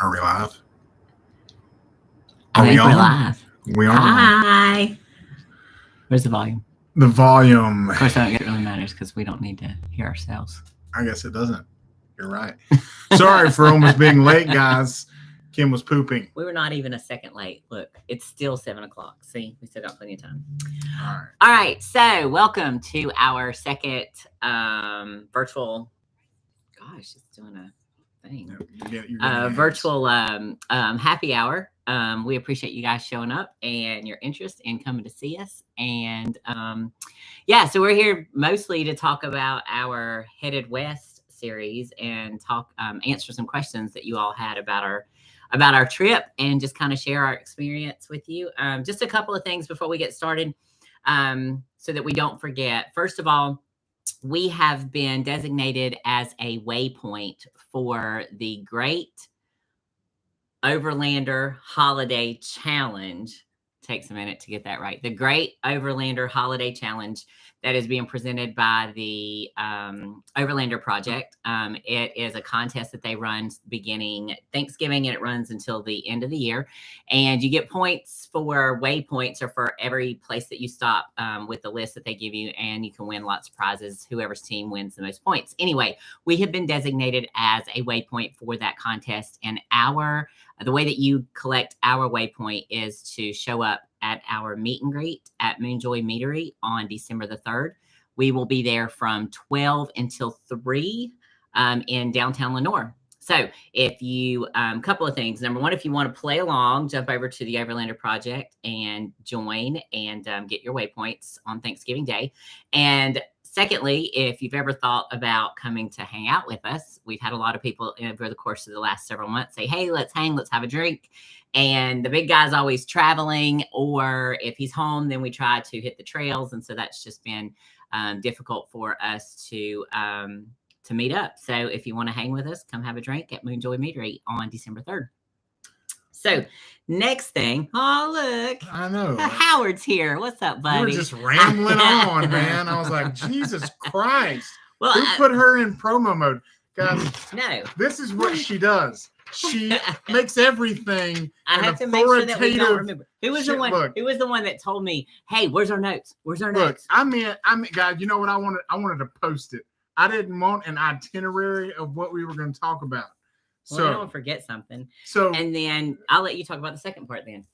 Are we live? I think we're live. We are. Hi. Where's the volume? The volume. Of course, I don't think it really matters because we don't need to hear ourselves. I guess it doesn't. You're right. Sorry for almost being late, guys. Kim was pooping. We were not even a second late. Look, it's still 7 o'clock. See, we still got plenty of time. All right. So welcome to our second virtual. Gosh, it's doing a thing. Virtual happy hour. We appreciate you guys showing up and your interest in coming to see us. And so we're here mostly to talk about our Headed West series and talk answer some questions that you all had about our trip and just kind of share our experience with you. Just a couple of things before we get started so that we don't forget. First of all, we have been designated as a waypoint for the Great Overlander Holiday Challenge. Takes a minute to get that right. The Great Overlander Holiday Challenge that is being presented by the Overlander Project. It is a contest that they run beginning Thanksgiving, and it runs until the end of the year. And you get points for waypoints or for every place that you stop with the list that they give you, and you can win lots of prizes, whoever's team wins the most points. Anyway, we have been designated as a waypoint for that contest, and the way that you collect our waypoint is to show up at our meet and greet at Moonjoy Meadery on December the 3rd. We will be there from 12 until 3 in downtown Lenoir. So if you, couple of things. Number one, if you want to play along, jump over to the Overlander Project and join and get your waypoints on Thanksgiving Day. And secondly, if you've ever thought about coming to hang out with us, we've had a lot of people over the course of the last several months say, hey, let's hang, let's have a drink. And the big guy's always traveling, or if he's home, then we try to hit the trails. And so that's just been difficult for us to meet up. So if you want to hang with us, come have a drink at Moonjoy Meadery on December 3rd. So next thing, look, I know. Howard's here. What's up, buddy? You were just rambling on, man. I was like, Jesus Christ. Well, who put her in promo mode? Guys, no. This is what she does. She makes everything. I have to make sure that we don't remember. Who was the one? Look, who was the one that told me, "Hey, where's our notes? Where's our notes?" I mean, guys, you know what I wanted? I wanted to post it. I didn't want an itinerary of what we were going to talk about. Well, so don't forget something. So, and then I'll let you talk about the second part. Then,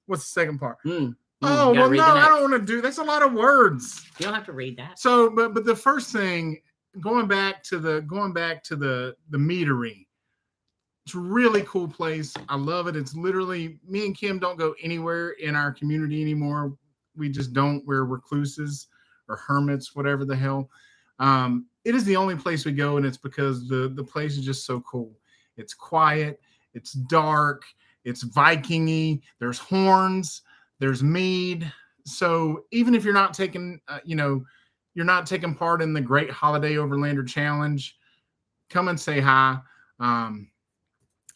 what's the second part? Oh, well, no, I don't want to do. That's a lot of words. You don't have to read that. So, but the first thing, going back to the meadery. It's a really cool place. I love it. It's literally, me and Kim don't go anywhere in our community anymore. We just don't. We're recluses or hermits, whatever the hell. It is the only place we go, and it's because the place is just so cool. It's quiet. It's dark. It's Viking-y. There's horns. There's mead. So even if you're not taking, you're not taking part in the Great Holiday Overlander Challenge, come and say hi.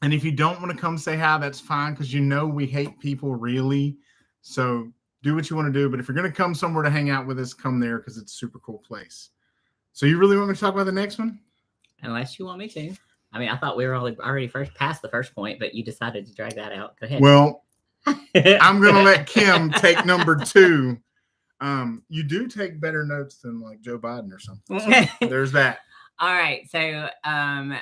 And if you don't want to come say hi, that's fine, because we hate people really. So do what you want to do. But if you're going to come somewhere to hang out with us, come there, because it's a super cool place. So you really want me to talk about the next one? Unless you want me to. I mean, I thought we were already past the first point, but you decided to drag that out. Go ahead. Well, I'm going to let Kim take number 2. You do take better notes than like Joe Biden or something. So there's that. All right. So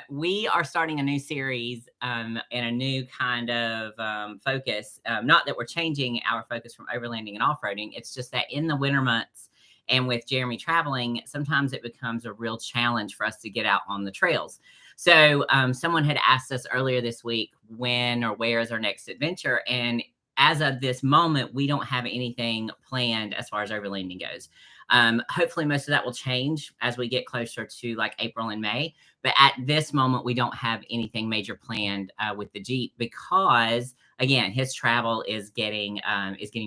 we are starting a new series and a new kind of focus. Not that we're changing our focus from overlanding and off-roading. It's just that in the winter months and with Jeremy traveling, sometimes it becomes a real challenge for us to get out on the trails. So someone had asked us earlier this week, when or where is our next adventure? And as of this moment, we don't have anything planned as far as overlanding goes. Hopefully most of that will change as we get closer to like April and May. But at this moment, we don't have anything major planned with the Jeep, because again, his travel is getting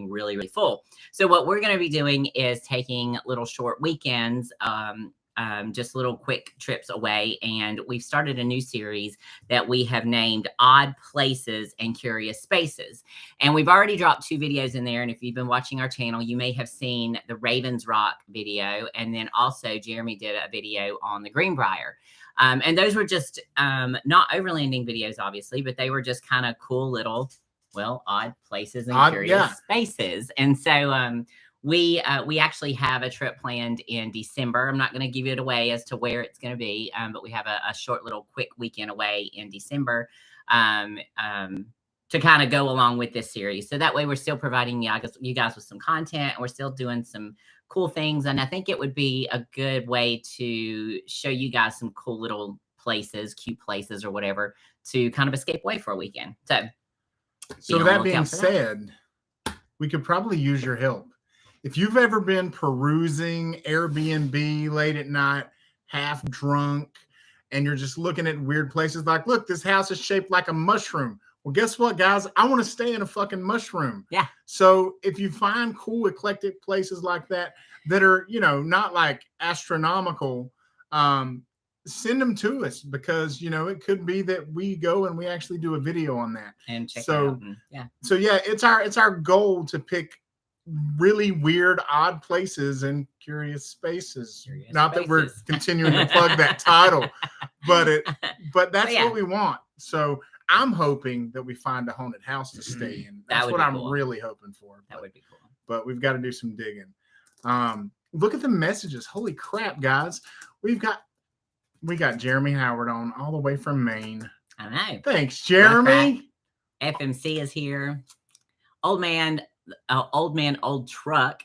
really, really full. So what we're going to be doing is taking little short weekends, just little quick trips away. And we've started a new series that we have named Odd Places and Curious Spaces. And we've already dropped 2 videos in there. And if you've been watching our channel, you may have seen the Ravens Rock video. And then also Jeremy did a video on the Greenbrier. And those were just not overlanding videos, obviously, but they were just kind of cool little, well, odd places and curious spaces. And so we actually have a trip planned in December. I'm not going to give it away as to where it's going to be, but we have a short little quick weekend away in December to kind of go along with this series. So that way we're still providing you guys with some content, and we're still doing some cool things. And I think it would be a good way to show you guys some cool little places, cute places or whatever, to kind of escape away for a weekend. So with that being said, we could probably use your help. If you've ever been perusing Airbnb late at night, half drunk, and you're just looking at weird places like, look, this house is shaped like a mushroom. Well, guess what, guys? I want to stay in a fucking mushroom. Yeah. So if you find cool, eclectic places like that are, not like astronomical, send them to us, because, it could be that we go and we actually do a video on that. And check it out. Yeah. So yeah, it's our goal to pick really weird, odd places and curious spaces. That we're continuing to plug that title, but that's what we want. So I'm hoping that we find a haunted house to stay in. That's what I'm really hoping for. That would be cool. But we've got to do some digging. Look at the messages. Holy crap, guys. We got Jeremy Howard on all the way from Maine. I know. Thanks, Jeremy. FMC is here. Old old truck.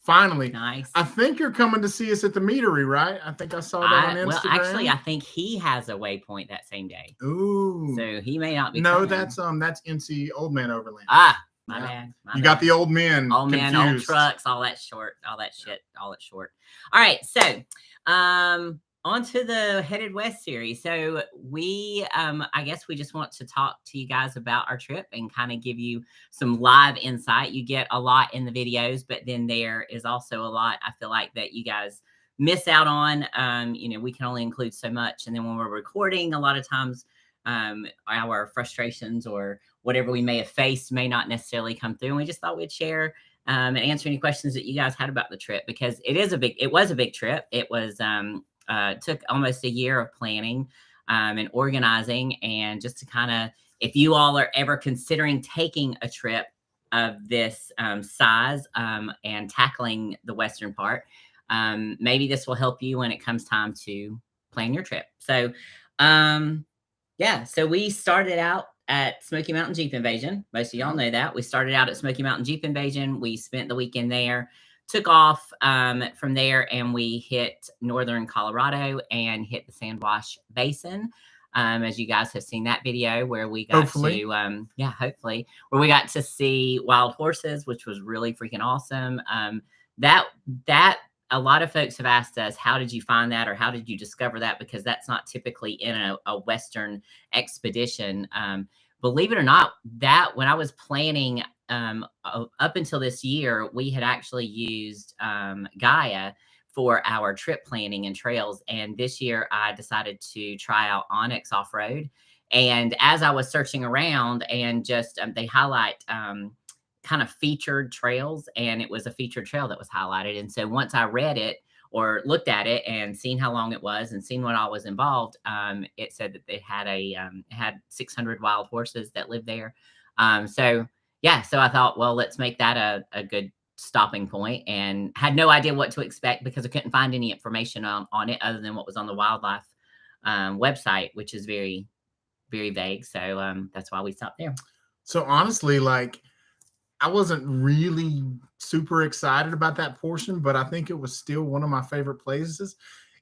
Finally. Nice. I think you're coming to see us at the meatery, right? I think I saw that on Instagram. Well, actually, I think he has a waypoint that same day. Ooh. So he may not be coming. That's NC Old Man Overland. My bad. You got the old men. Old men, old trucks, all that short. All All right. So on to the Headed West series. So we, I guess we just want to talk to you guys about our trip and kind of give you some live insight. You get a lot in the videos, but then there is also a lot, I feel like, that you guys miss out on. We can only include so much. And then when we're recording, a lot of times our frustrations or whatever we may have faced may not necessarily come through. And we just thought we'd share and answer any questions that you guys had about the trip, because it was a big trip. It was, took almost a year of planning and organizing, and just to kind of, if you all are ever considering taking a trip of this size and tackling the western part, maybe this will help you when it comes time to plan your trip. So so we started out at Smoky Mountain Jeep Invasion. Most of y'all know that. We started out at Smoky Mountain Jeep Invasion. We spent the weekend there. Took off from there, and we hit northern Colorado and hit the Sandwash Basin. As you guys have seen that video where we got hopefully, where we got to see wild horses, which was really freaking awesome. That a lot of folks have asked us, how did you find that, or how did you discover that? Because that's not typically in a Western expedition. Believe it or not, that when I was planning up until this year, we had actually used Gaia for our trip planning and trails. And this year I decided to try out Onyx Off-Road. And as I was searching around, and just they highlight kind of featured trails, and it was a featured trail that was highlighted. And so once I read it or looked at it and seen how long it was and seen what all was involved, it said that they had had 600 wild horses that lived there. So I thought, well, let's make that a good stopping point, and had no idea what to expect because I couldn't find any information on it other than what was on the wildlife website, which is very, very vague. So that's why we stopped there. So honestly, I wasn't really super excited about that portion, but I think it was still one of my favorite places.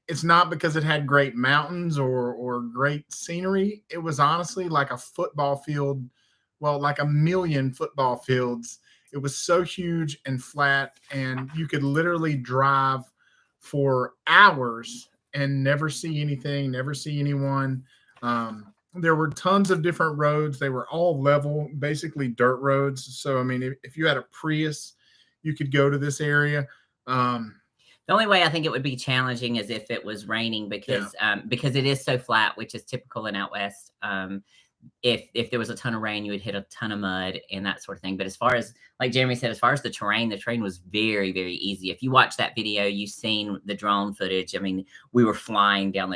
It's not because it had great mountains or great scenery. It was honestly like a football field. Well, like a million football fields. It was so huge and flat, and you could literally drive for hours and never see anything, never see anyone. There were tons of different roads. They were all level, basically dirt roads. So, I mean, if you had a Prius, you could go to this area. The only way I think it would be challenging is if it was raining, because it is so flat, which is typical in out west. if there was a ton of rain, you would hit a ton of mud and that sort of thing. But as far as, like Jeremy said, as far as the terrain was very, very easy. If you watch that video, you've seen the drone footage. I mean, we were flying down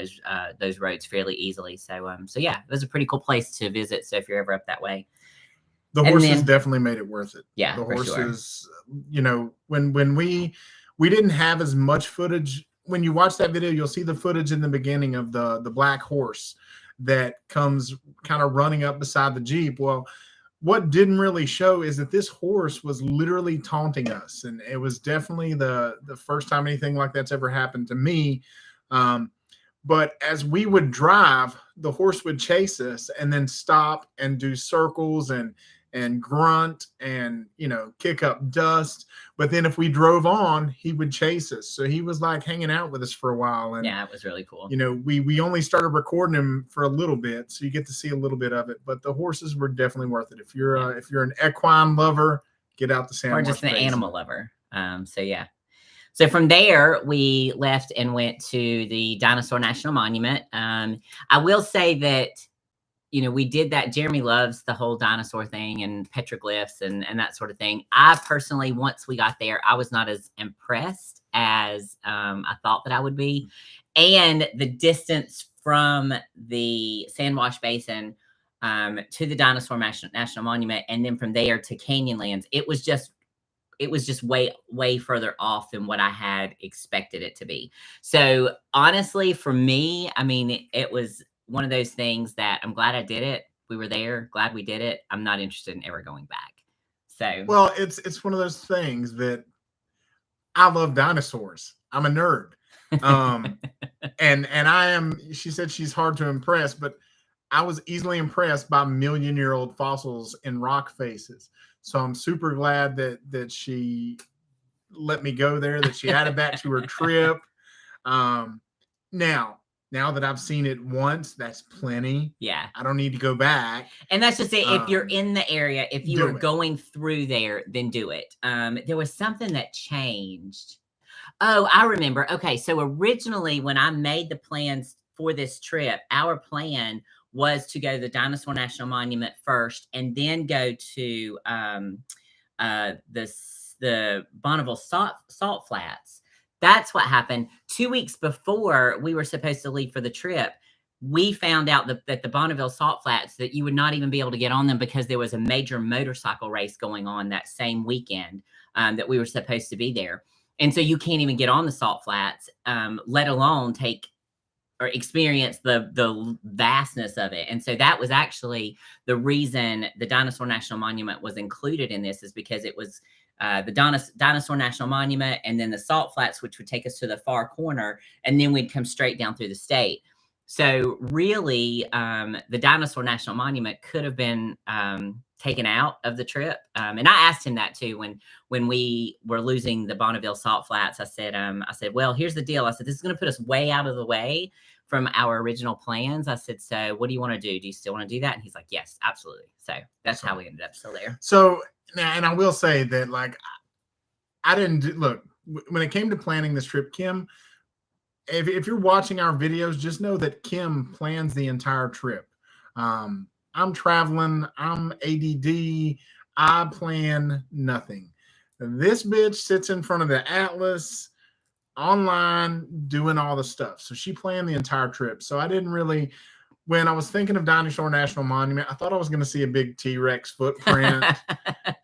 those roads fairly easily. So yeah, it was a pretty cool place to visit. So if you're ever up that way, the horses definitely made it worth it. Yeah, the horses, sure. You know, when we didn't have as much footage. When you watch that video, you'll see the footage in the beginning of the black horse that comes kind of running up beside the Jeep. Well, what didn't really show is that this horse was literally taunting us. And it was definitely the first time anything like that's ever happened to me. But as we would drive, the horse would chase us and then stop and do circles and grunt and, you know, kick up dust. But then if we drove on, he would chase us. So he was like hanging out with us for a while. And yeah, it was really cool. You know, we only started recording him for a little bit, so you get to see a little bit of it. But the horses were definitely worth it. If you're an equine lover, get out to San Juan. Or just an animal lover. So yeah. So from there, we left and went to the Dinosaur National Monument. I will say that, you know, we did that. Jeremy loves the whole dinosaur thing and petroglyphs and that sort of thing. I personally, once we got there, I was not as impressed as I thought that I would be. And the distance from the Sand Wash Basin to the Dinosaur National Monument, and then from there to Canyonlands, it was just way further off than what I had expected it to be. So honestly, for me, I mean, it was one of those things that I'm glad I did it. We were there, glad we did it. I'm not interested in ever going back. So, well, it's one of those things that I love dinosaurs. I'm a nerd. And I am, she said she's hard to impress, but I was easily impressed by million-year-old fossils in rock faces. So I'm super glad that she let me go there, that she added that to her trip. Now that I've seen it once, that's plenty. Yeah. I don't need to go back. And that's just it. If you're in the area, if you were going through there, then do it. There was something that changed. Oh, I remember. Okay. So originally when I made the plans for this trip, our plan was to go to the Dinosaur National Monument first and then go to the Bonneville Salt Flats. That's what happened. 2 weeks before we were supposed to leave for the trip, we found out that the Bonneville Salt Flats, that you would not even be able to get on them because there was a major motorcycle race going on that same weekend that we were supposed to be there. And so you can't even get on the Salt Flats, let alone take or experience the vastness of it. And so that was actually the reason the Dinosaur National Monument was included in this, is because it was the Dinosaur National Monument and then the Salt Flats, which would take us to the far corner, and then we'd come straight down through the state. So really, the Dinosaur National Monument could have been taken out of the trip. And I asked him that too when we were losing the Bonneville Salt Flats. I said, well, here's the deal. I said, this is going to put us way out of the way from our original plans. I said, so what do you want to do? Do you still want to do that? And he's like, yes, absolutely. So that's how we ended up still there. So now, and I will say that, like, I didn't look when it came to planning this trip, Kim. If you're watching our videos, just know that Kim plans the entire trip. I'm traveling. I'm ADD. I plan nothing. This bitch sits in front of the Atlas online doing all the stuff. So she planned the entire trip. So I didn't really, when I was thinking of Dinosaur National Monument, I thought I was going to see a big T-Rex footprint.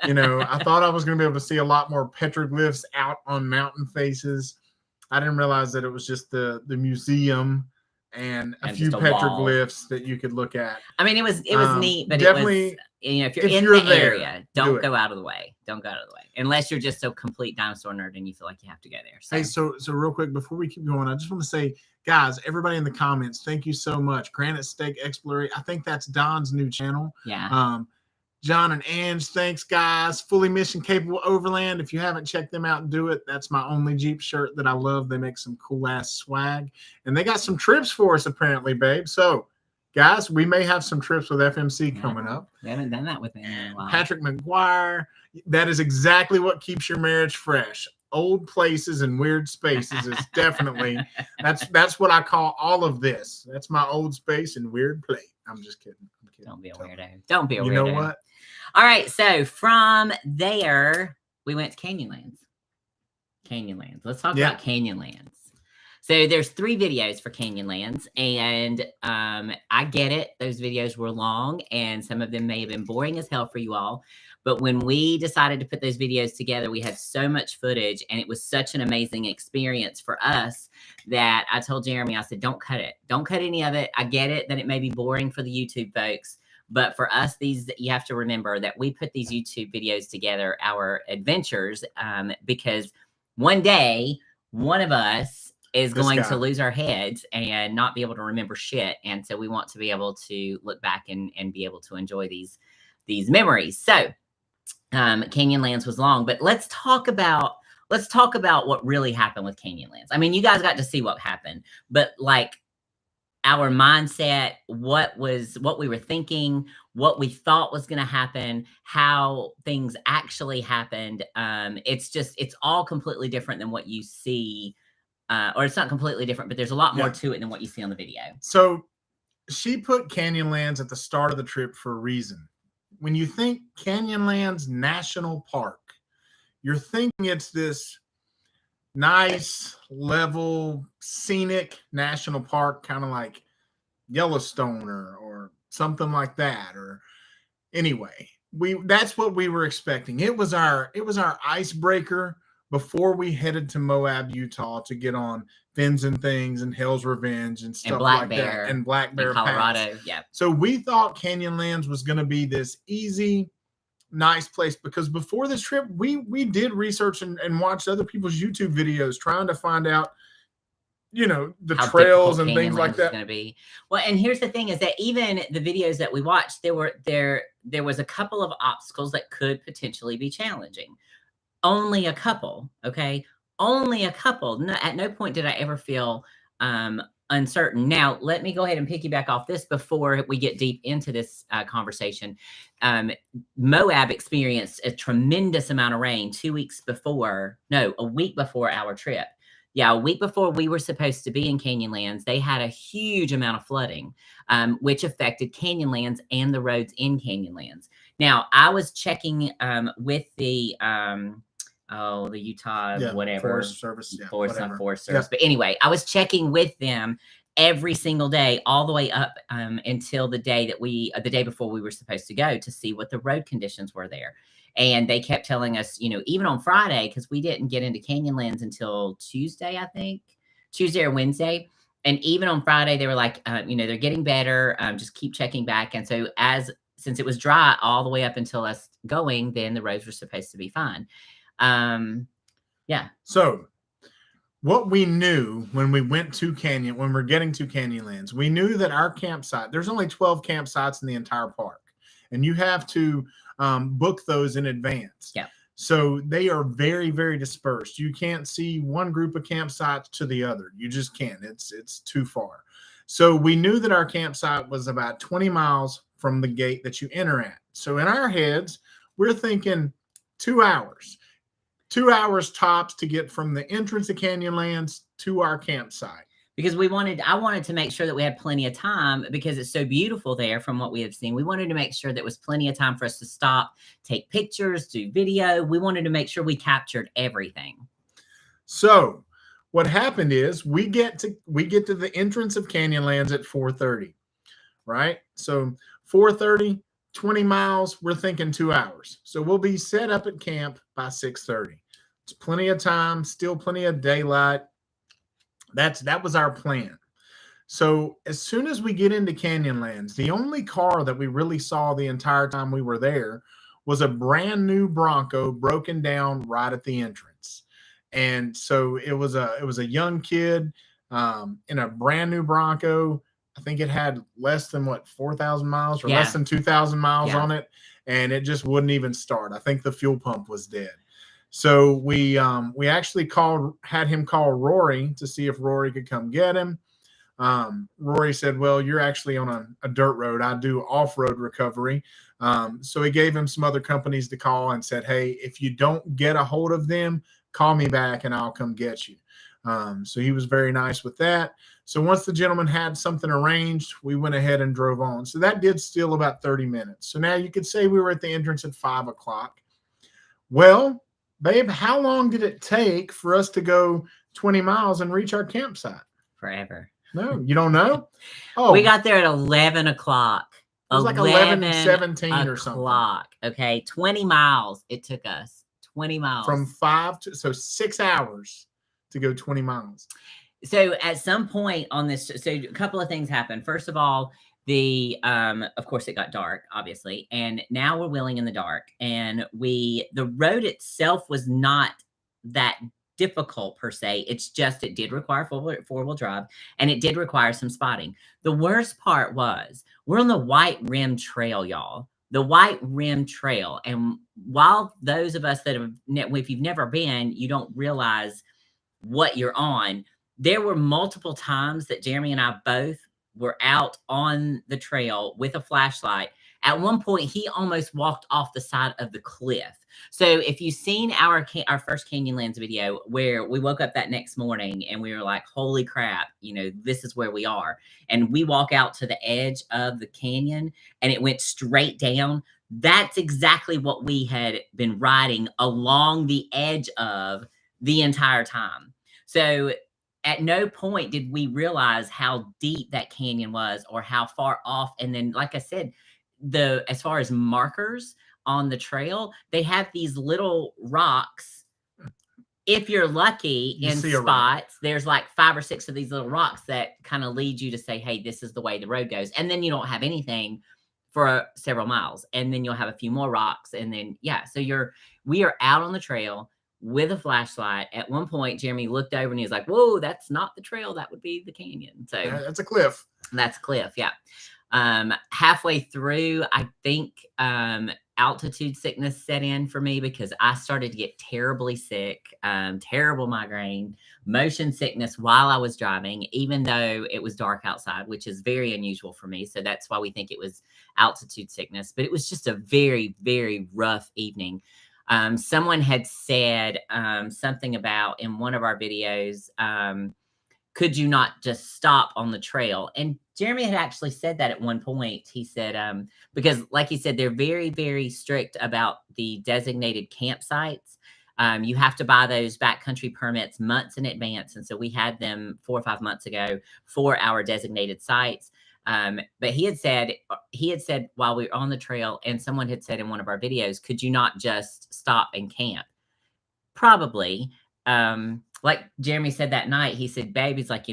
You know, I thought I was going to be able to see a lot more petroglyphs out on mountain faces. I didn't realize that it was just the museum and a few petroglyphs that you could look at. I mean, it was neat, but definitely, it was, you know, if you're in the area, don't go out of the way. Don't go out of the way unless you're just a complete dinosaur nerd and you feel like you have to go there. So. Hey, so real quick before we keep going, I just want to say, guys, everybody in the comments, thank you so much. Granite Steak Exploration. I think that's Don's new channel. Yeah. John and Ange, thanks, guys. Fully mission capable Overland. If you haven't checked them out, do it. That's my only Jeep shirt that I love. They make some cool ass swag, and they got some trips for us apparently, babe. So, guys, we may have some trips with FMC coming up. We haven't done that with him in a while. Patrick McGuire. That is exactly what keeps your marriage fresh. Old places and weird spaces is definitely that's what I call all of this. That's my old space and weird plate. I'm just kidding. kid. Don't be a Tell me. weirdo. Don't be a weirdo. You know what? All right. So from there, we went to Canyonlands. Canyonlands. Let's talk Yeah. about Canyonlands. So there's 3 videos for Canyonlands, and I get it. Those videos were long, and some of them may have been boring as hell for you all. But when we decided to put those videos together, we had so much footage, and it was such an amazing experience for us that I told Jeremy, I said, don't cut it. Don't cut any of it. I get it that it may be boring for the YouTube folks, but for us, you have to remember that we put these YouTube videos together, our adventures, because one day, one of us is going to lose our heads and not be able to remember shit. And so we want to be able to look back and be able to enjoy these memories. So Canyonlands was long, but let's talk about what really happened with Canyonlands. I mean, you guys got to see what happened, but like our mindset, what we were thinking, what we thought was going to happen, how things actually happened. It's all completely different than what you see. Or it's not completely different, but there's a lot more to it than what you see on the video. So she put Canyonlands at the start of the trip for a reason. When you think Canyonlands National Park, you're thinking it's this nice, level, scenic national park, kind of like Yellowstone or something like that. Or anyway, that's what we were expecting. It was our icebreaker before we headed to Moab, Utah to get on Fins and Things and Hell's Revenge and stuff like that. And Black Bear Colorado. Pass. Yeah. So we thought Canyonlands was going to be this easy, nice place, because before this trip, we did research and watched other people's YouTube videos trying to find out, the how trails and things like that. Going to be. Well, and here's the thing is that even the videos that we watched, there was a couple of obstacles that could potentially be challenging. Only a couple, okay? Only a couple. No, at no point did I ever feel uncertain. Now, let me go ahead and piggyback off this before we get deep into this conversation. Moab experienced a tremendous amount of rain a week before our trip. Yeah, a week before we were supposed to be in Canyonlands, they had a huge amount of flooding, which affected Canyonlands and the roads in Canyonlands. Now, I was checking with the Utah whatever Forest Service, Forest Service. But anyway, I was checking with them every single day, all the way up until the day before we were supposed to go, to see what the road conditions were there. And they kept telling us, even on Friday, because we didn't get into Canyonlands until Tuesday, I think, Tuesday or Wednesday. And even on Friday, they were like, they're getting better. Just keep checking back. And so since it was dry all the way up until us going, then the roads were supposed to be fine. Yeah. So what we knew when we're getting to Canyonlands, we knew that our campsite, there's only 12 campsites in the entire park, and you have to book those in advance. Yeah. So they are very, very dispersed. You can't see one group of campsites to the other. You just can't. It's too far. So we knew that our campsite was about 20 miles from the gate that you enter at. So in our heads, we're thinking 2 hours. 2 hours tops to get from the entrance of Canyonlands to our campsite. Because I wanted to make sure that we had plenty of time, because it's so beautiful there from what we have seen. We wanted to make sure there was plenty of time for us to stop, take pictures, do video. We wanted to make sure we captured everything. So what happened is we get to the entrance of Canyonlands at 4:30, right? So 4:30, 20 miles, we're thinking 2 hours. So we'll be set up at camp by 6:30. It's plenty of time, still plenty of daylight. That was our plan. So as soon as we get into Canyonlands, the only car that we really saw the entire time we were there was a brand new Bronco broken down right at the entrance. And so it was a young kid in a brand new Bronco. I think it had less than 4,000 miles or less than 2,000 miles on it. And it just wouldn't even start. I think the fuel pump was dead. So we actually had him call Rory to see if Rory could come get him. Rory said, well, you're actually on a dirt road. I do off-road recovery. So he gave him some other companies to call and said, hey, if you don't get a hold of them, call me back and I'll come get you. So he was very nice with that. So once the gentleman had something arranged, we went ahead and drove on. So that did steal about 30 minutes. So now you could say we were at the entrance at 5 o'clock. Well, babe, how long did it take for us to go 20 miles and reach our campsite? Forever. No, you don't know? Oh, we got there at 11 o'clock. It was like 11:17 or something. Okay, 20 miles it took us. 20 miles. From 5 to, so 6 hours to go 20 miles. So at some point on this, so a couple of things happened. First of all, of course it got dark, obviously, and now we're wheeling in the dark, and the road itself was not that difficult per se. It's just, it did require four-wheel drive, and it did require some spotting. The worst part was we're on the White Rim Trail, y'all. The White Rim Trail. And while those of us that have, if you've never been, you don't realize what you're on. There were multiple times that Jeremy and I both were out on the trail with a flashlight. At one point, he almost walked off the side of the cliff. So if you've seen our first Canyonlands video, where we woke up that next morning and we were like, holy crap, this is where we are. And we walk out to the edge of the canyon and it went straight down. That's exactly what we had been riding along the edge of the entire time. So at no point did we realize how deep that canyon was or how far off. And then, like I said, as far as markers on the trail, they have these little rocks. If you're lucky in spots, there's like 5 or 6 of these little rocks that kind of lead you to say, hey, this is the way the road goes. And then you don't have anything for several miles. And then you'll have a few more rocks. And then, yeah, so we are out on the trail with a flashlight. At one point, Jeremy looked over and he was like, whoa, that's not the trail. That would be the canyon. So yeah, that's a cliff. That's a cliff. Yeah. Halfway through, I think, altitude sickness set in for me because I started to get terribly sick, terrible migraine, motion sickness while I was driving, even though it was dark outside, which is very unusual for me. So that's why we think it was altitude sickness, but it was just a very, very rough evening. Someone had said something about in one of our videos, could you not just stop on the trail? And Jeremy had actually said that at one point. He said, because like he said, they're very, very strict about the designated campsites. You have to buy those backcountry permits months in advance. And so we had them 4 or 5 months ago for our designated sites. But he had said while we were on the trail, and someone had said in one of our videos, could you not just stop and camp? Probably. Like Jeremy said that night, he said, babe, he's like,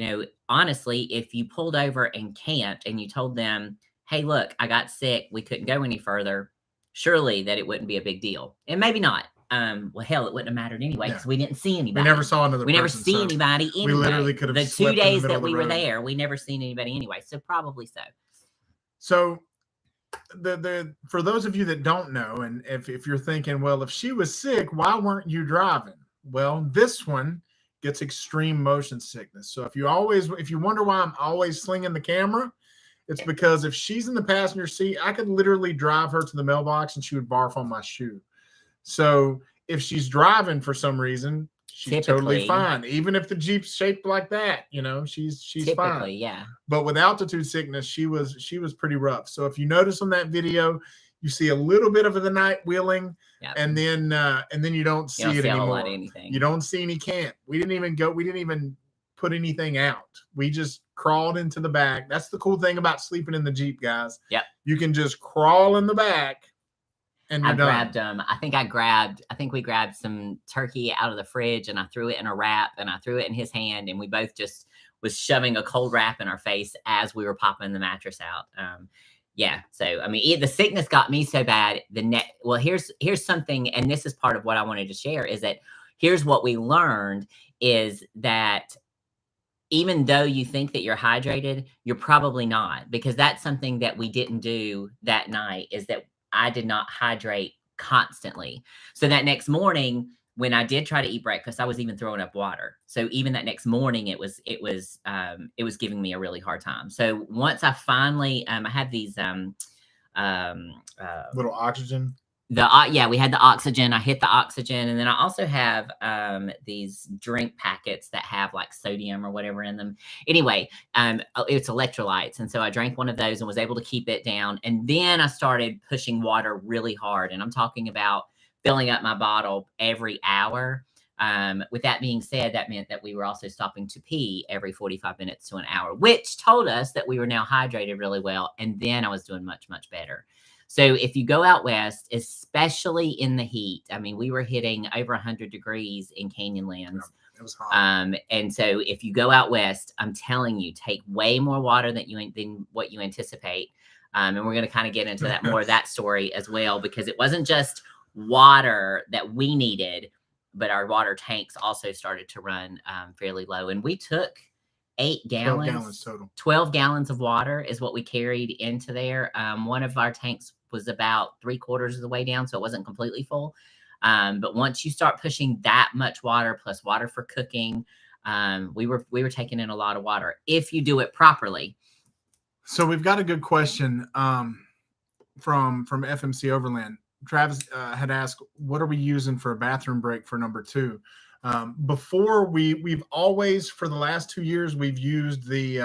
honestly, if you pulled over and camped and you told them, hey, look, I got sick, we couldn't go any further, surely that it wouldn't be a big deal. And maybe not. Well, hell, it wouldn't have mattered anyway because we didn't see anybody. We never saw another person. We never see anybody anyway. We literally could have the 2 days that we were there, we never seen anybody anyway. So probably so. So for those of you that don't know, and if you're thinking, well, if she was sick, why weren't you driving? Well, this one gets extreme motion sickness. So if you wonder why I'm always slinging the camera, it's because if she's in the passenger seat, I could literally drive her to the mailbox and she would barf on my shoe. So if she's driving for some reason, she's totally fine. Even if the Jeep's shaped like that, she's fine. Yeah. But with altitude sickness, she was pretty rough. So if you notice on that video, you see a little bit of the night wheeling, and then you don't see it anymore. You don't see any camp. We didn't even put anything out. We just crawled into the back. That's the cool thing about sleeping in the Jeep, guys. Yeah. You can just crawl in the back and you're done. I think we grabbed some turkey out of the fridge and I threw it in a wrap and I threw it in his hand and we both just was shoving a cold wrap in our face as we were popping the mattress out. Yeah. So, I mean, the sickness got me so bad. Well, here's something, and this is part of what I wanted to share, is that here's what we learned is that even though you think that you're hydrated, you're probably not, because that's something that we didn't do that night, is that I did not hydrate constantly. So that next morning, when I did try to eat breakfast, I was even throwing up water. So even that next morning, it was giving me a really hard time. So once I finally, I had these little oxygen. Yeah, we had the oxygen. I hit the oxygen, and then I also have these drink packets that have like sodium or whatever in them. Anyway, it's electrolytes, and so I drank one of those and was able to keep it down. And then I started pushing water really hard, and I'm talking about filling up my bottle every hour. With that being said, that meant that we were also stopping to pee every 45 minutes to an hour, which told us that we were now hydrated really well. And then I was doing much, much better. So if you go out west, especially in the heat, I mean, we were hitting over 100 degrees in Canyonlands. It was hot. And so if you go out west, I'm telling you, take way more water than what you anticipate. And we're going to kind of get into that more of that story as well, because it wasn't just water that we needed, but our water tanks also started to run fairly low. And we took 8 gallons, 12 gallons total. 12 gallons of water is what we carried into there. One of our tanks was about 3/4 of the way down, so it wasn't completely full. But once you start pushing that much water, plus water for cooking, we were taking in a lot of water if you do it properly. So we've got a good question from FMC Overland. Travis had asked, what are we using for a bathroom break for number 2? Before we've always, for the last 2 years, we've used a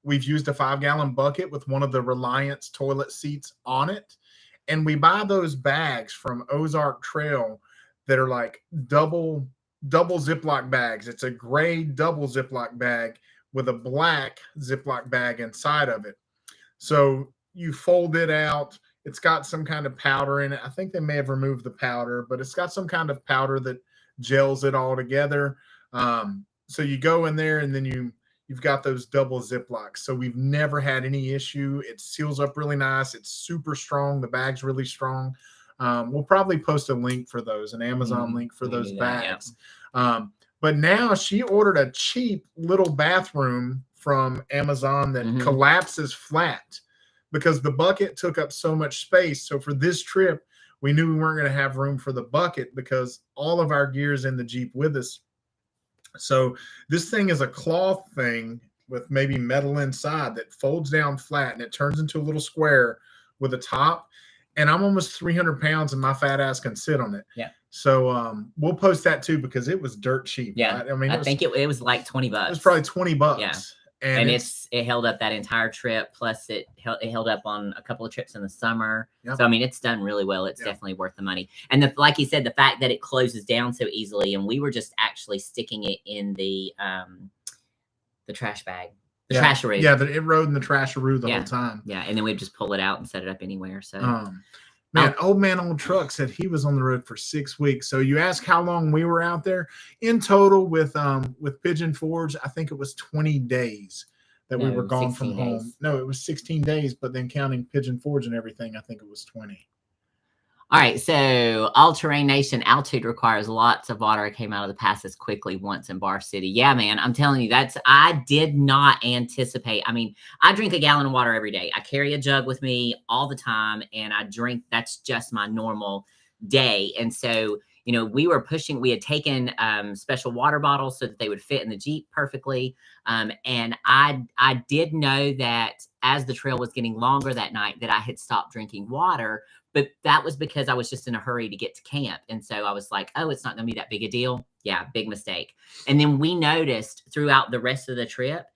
5-gallon bucket with one of the Reliance toilet seats on it. And we buy those bags from Ozark Trail that are like double Ziploc bags. It's a gray double Ziploc bag with a black Ziploc bag inside of it. So you fold it out. It's got some kind of powder in it. I think they may have removed the powder, but it's got some kind of powder that gels it all together. So you go in there, and then you've got those double Ziplocs. So we've never had any issue. It seals up really nice. It's super strong. The bag's really strong. We'll probably post a link for those, an Amazon link for those bags. Yeah. But now she ordered a cheap little bathroom from Amazon that collapses flat, because the bucket took up so much space. So for this trip, we knew we weren't going to have room for the bucket because all of our gear's in the Jeep with us. So this thing is a cloth thing with maybe metal inside that folds down flat, and it turns into a little square with a top. And I'm almost 300 pounds, and my fat ass can sit on it. Yeah. So we'll post that too, because it was dirt cheap. Yeah. Right? I mean, I think it was like $20. It was probably $20. Yeah. And it held up that entire trip. Plus it held up on a couple of trips in the summer. Yep. So, I mean, it's done really well. It's definitely worth the money. And like you said, the fact that it closes down so easily, and we were just actually sticking it in the trash bag, the trasharoo. Yeah, it rode in the trasharoo the whole time. Yeah. And then we'd just pull it out and set it up anywhere. So, man, Old Man Old Truck said he was on the road for 6 weeks. So you ask how long we were out there. In total with Pigeon Forge, I think it was 20 days that we were gone from home. Days. No, it was 16 days, but then counting Pigeon Forge and everything, I think it was 20. All right, so All-Terrain Nation, altitude requires lots of water. I came out of the passes quickly once in Bar City. Yeah, man, I'm telling you, I did not anticipate. I mean, I drink a gallon of water every day. I carry a jug with me all the time, and I drink. That's just my normal day. And so, you know, we had taken special water bottles so that they would fit in the Jeep perfectly. And I did know that as the trail was getting longer that night, that I had stopped drinking water. But that was because I was just in a hurry to get to camp. And so I was like, oh, it's not going to be that big a deal. Yeah, big mistake. And then we noticed throughout the rest of the trip,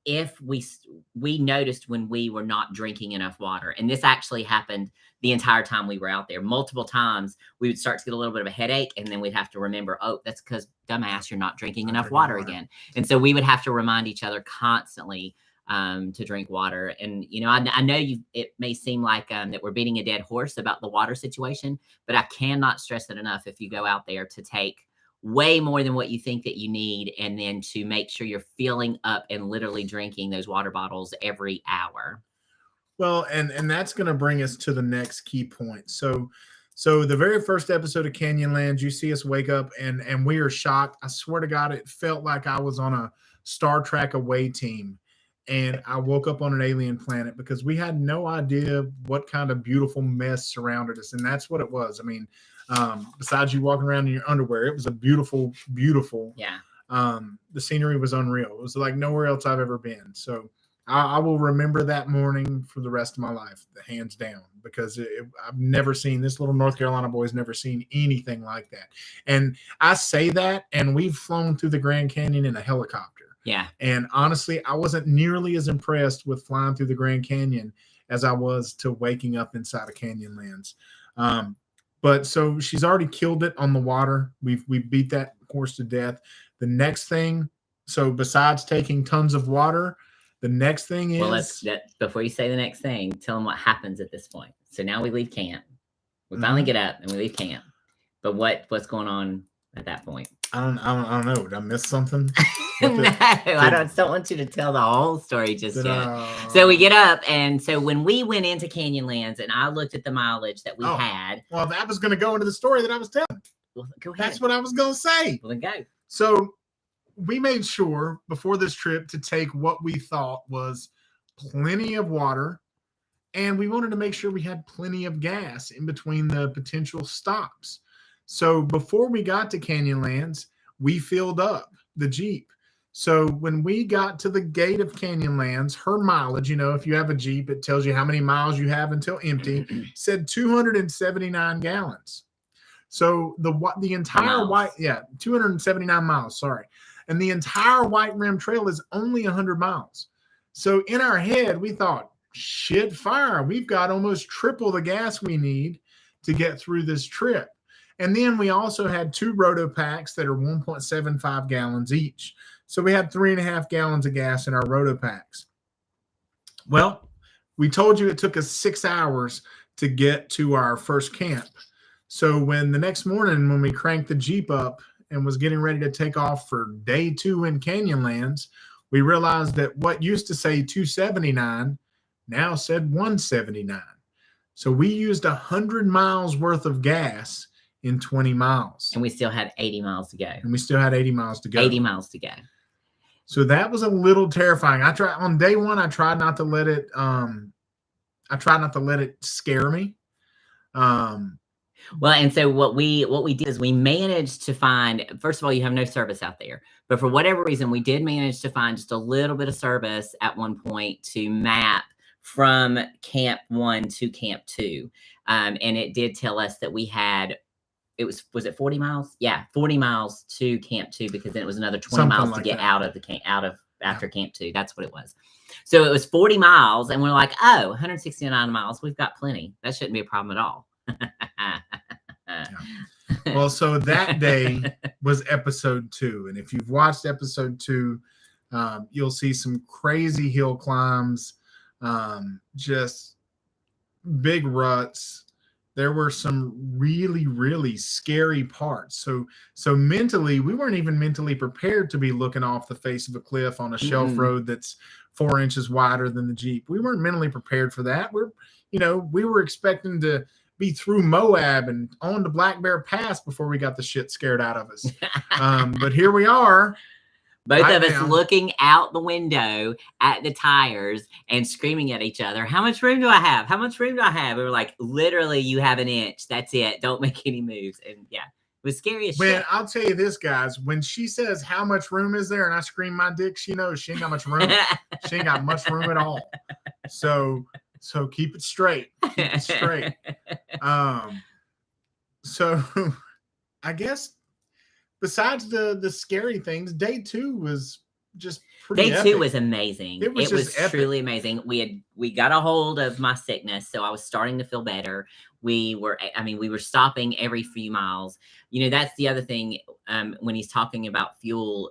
if we noticed when we were not drinking enough water. And this actually happened the entire time we were out there. Multiple times we would start to get a little bit of a headache, and then we'd have to remember, oh, that's because, dumbass, you're not drinking enough water again. And so we would have to remind each other constantly to drink water. And, you know, I know it may seem like that we're beating a dead horse about the water situation, but I cannot stress it enough. If you go out there, to take way more than what you think that you need, and then to make sure you're filling up and literally drinking those water bottles every hour. Well, and that's going to bring us to the next key point. So the very first episode of Canyonlands, you see us wake up and we are shocked. I swear to God, it felt like I was on a Star Trek away team. And I woke up on an alien planet, because we had no idea what kind of beautiful mess surrounded us. And that's what it was. I mean, besides you walking around in your underwear, it was a beautiful, beautiful. Yeah. The scenery was unreal. It was like nowhere else I've ever been. So I will remember that morning for the rest of my life, hands down, because I've never seen this little North Carolina boy's never seen anything like that. And I say that, and we've flown through the Grand Canyon in a helicopter. Yeah. And honestly, I wasn't nearly as impressed with flying through the Grand Canyon as I was to waking up inside of Canyonlands. But so she's already killed it on the water. We beat that horse to death. The next thing, so besides taking tons of water, the next thing is, well, before you say the next thing, tell them what happens at this point. So now we leave camp. We finally get up and we leave camp. But what's going on at that point? I don't know. Did I miss something? No, I don't want you to tell the whole story just yet. So we get up, and so when we went into Canyonlands, and I looked at the mileage that we had. Well, that was going to go into the story that I was telling. Well, go ahead. That's what I was going to say. Well, then go. So we made sure before this trip to take what we thought was plenty of water, and we wanted to make sure we had plenty of gas in between the potential stops. So before we got to Canyonlands, we filled up the Jeep. So when we got to the gate of Canyonlands, her mileage, if you have a Jeep, it tells you how many miles you have until empty, said 279 gallons. So the entire 279 miles, sorry. And the entire White Rim Trail is only 100 miles. So in our head, we thought, shit fire, we've got almost triple the gas we need to get through this trip. And then we also had 2 roto packs that are 1.75 gallons each. So we had 3.5 gallons of gas in our roto packs. Well, we told you it took us 6 hours to get to our first camp. So when the next morning, when we cranked the Jeep up and was getting ready to take off for day 2 in Canyonlands, we realized that what used to say 279 now said 179. So we used 100 miles worth of gas in 20 miles. And we still had 80 miles to go. 80 miles to go. 80 miles to go. So that was a little terrifying. On day 1, I tried not to let it scare me. Well, and so what we did is we managed to find, first of all, you have no service out there, but for whatever reason, we did manage to find just a little bit of service at one point to map from Camp 1 to Camp 2. And it did tell us that we had, was it 40 miles? Yeah, 40 miles to Camp 2, because then it was another 20 miles to get out of the camp, after Camp 2. That's what it was. So it was 40 miles, and we're like, 169 miles. We've got plenty. That shouldn't be a problem at all. Well, so that day was episode 2. And if you've watched episode 2, you'll see some crazy hill climbs, just big ruts. There were some really, really scary parts. So mentally, we weren't even mentally prepared to be looking off the face of a cliff on a shelf road that's 4 inches wider than the Jeep. We weren't mentally prepared for that. We were expecting to be through Moab and on to Black Bear Pass before we got the shit scared out of us. But here we are. Both of us looking out the window at the tires and screaming at each other. How much room do I have? How much room do I have? We were like, literally, you have an inch. That's it. Don't make any moves. And yeah, it was scary as shit. I'll tell you this, guys. When she says, how much room is there? And I scream my dick, she knows she ain't got much room. She ain't got much room at all. So keep it straight. Keep it straight. So I guess besides the scary things, day 2 was just pretty epic. Day 2 was amazing. It was truly amazing. We got a hold of my sickness, so I was starting to feel better. We were stopping every few miles. That's the other thing, when he's talking about fuel,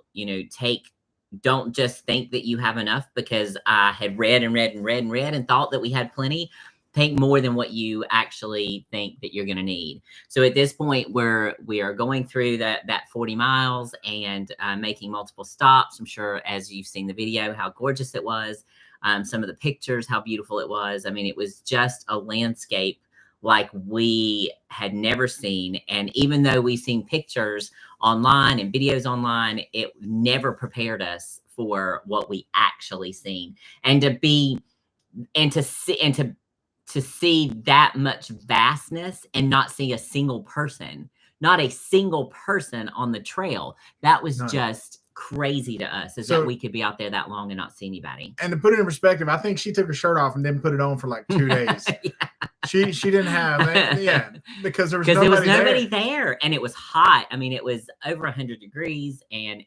don't just think that you have enough, because I had read and thought that we had plenty. Think more than what you actually think that you're going to need. So at this point, we are going through that 40 miles and making multiple stops. I'm sure, as you've seen the video, how gorgeous it was. Some of the pictures, how beautiful it was. I mean, it was just a landscape like we had never seen. And even though we've seen pictures online and videos online, it never prepared us for what we actually seen. And to see that much vastness and not see not a single person on the trail. That was just crazy to us is So- that we could be out there that long and not see anybody. And to put it in perspective, I think she took her shirt off and didn't put it on for like 2 days. She didn't have because there was nobody there and it was hot. I mean, it was over 100 degrees and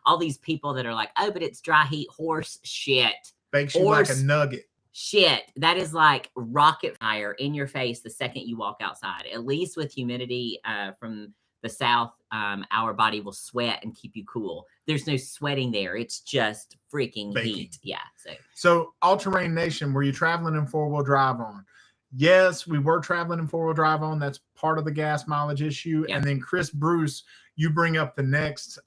all these people that are like, oh, but it's dry heat. Horse shit. Bakes you like a nugget. Shit, that is like rocket fire in your face the second you walk outside. At least with humidity from the south, our body will sweat and keep you cool. There's no sweating there. It's just freaking baking. Heat. Yeah. So All Terrain Nation, were you traveling in 4-wheel drive on? Yes, we were traveling in 4-wheel drive on. That's part of the gas mileage issue. Yeah. And then Chris Bruce, you bring up the next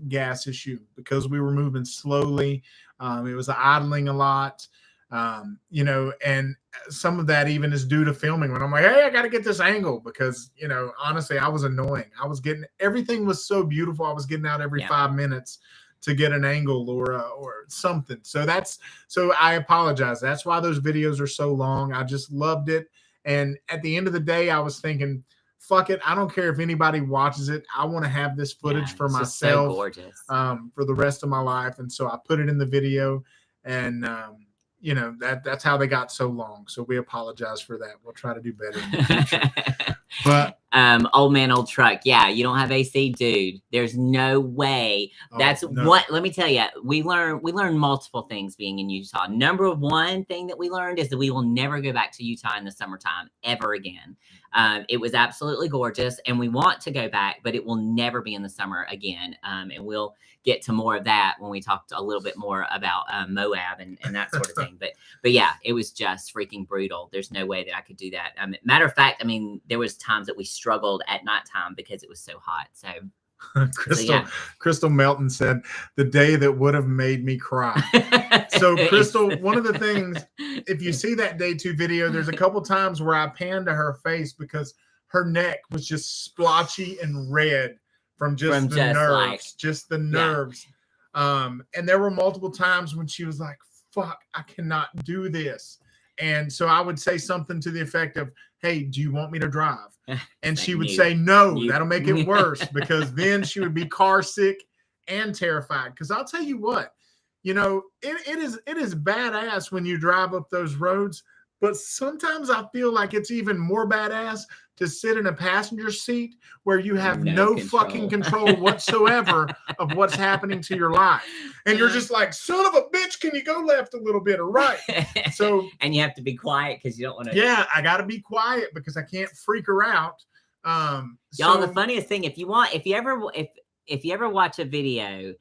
gas issue because we were moving slowly. It was idling a lot. And some of that even is due to filming when I'm like, hey, I got to get this angle because, honestly, I was annoying. Everything was so beautiful. I was getting out every 5 minutes to get an angle or something. So I apologize. That's why those videos are so long. I just loved it. And at the end of the day, I was thinking, fuck it. I don't care if anybody watches it. I want to have this footage for myself, so gorgeous. For the rest of my life. And so I put it in the video and, that's how they got so long. So we apologize for that. We'll try to do better in the future. But old man, old truck. Yeah, you don't have AC, dude. There's no way. What. Let me tell you. We learned multiple things being in Utah. Number one thing that we learned is that we will never go back to Utah in the summertime ever again. It was absolutely gorgeous, and we want to go back, but it will never be in the summer again. And we'll get to more of that when we talked a little bit more about Moab and that sort of thing. But yeah, it was just freaking brutal. There's no way that I could do that. Matter of fact, I mean, there was times that we struggled at nighttime because it was so hot. So Crystal Melton said, the day that would have made me cry. So Crystal, one of the things, if you see that day 2 video, there's a couple times where I panned to her face because her neck was just splotchy and red from the nerves. And there were multiple times when she was like, fuck, I cannot do this. And so I would say something to the effect of, hey, do you want me to drive? And she would say, no, that'll make it worse because then she would be car sick and terrified. Because I'll tell you what, it is badass when you drive up those roads. But sometimes I feel like it's even more badass to sit in a passenger seat where you have no fucking control whatsoever of what's happening to your life. And you're just like, son of a bitch, can you go left a little bit or right? And you have to be quiet because you don't want to. Yeah, I got to be quiet because I can't freak her out. Y'all, the funniest thing, if you ever watch a video,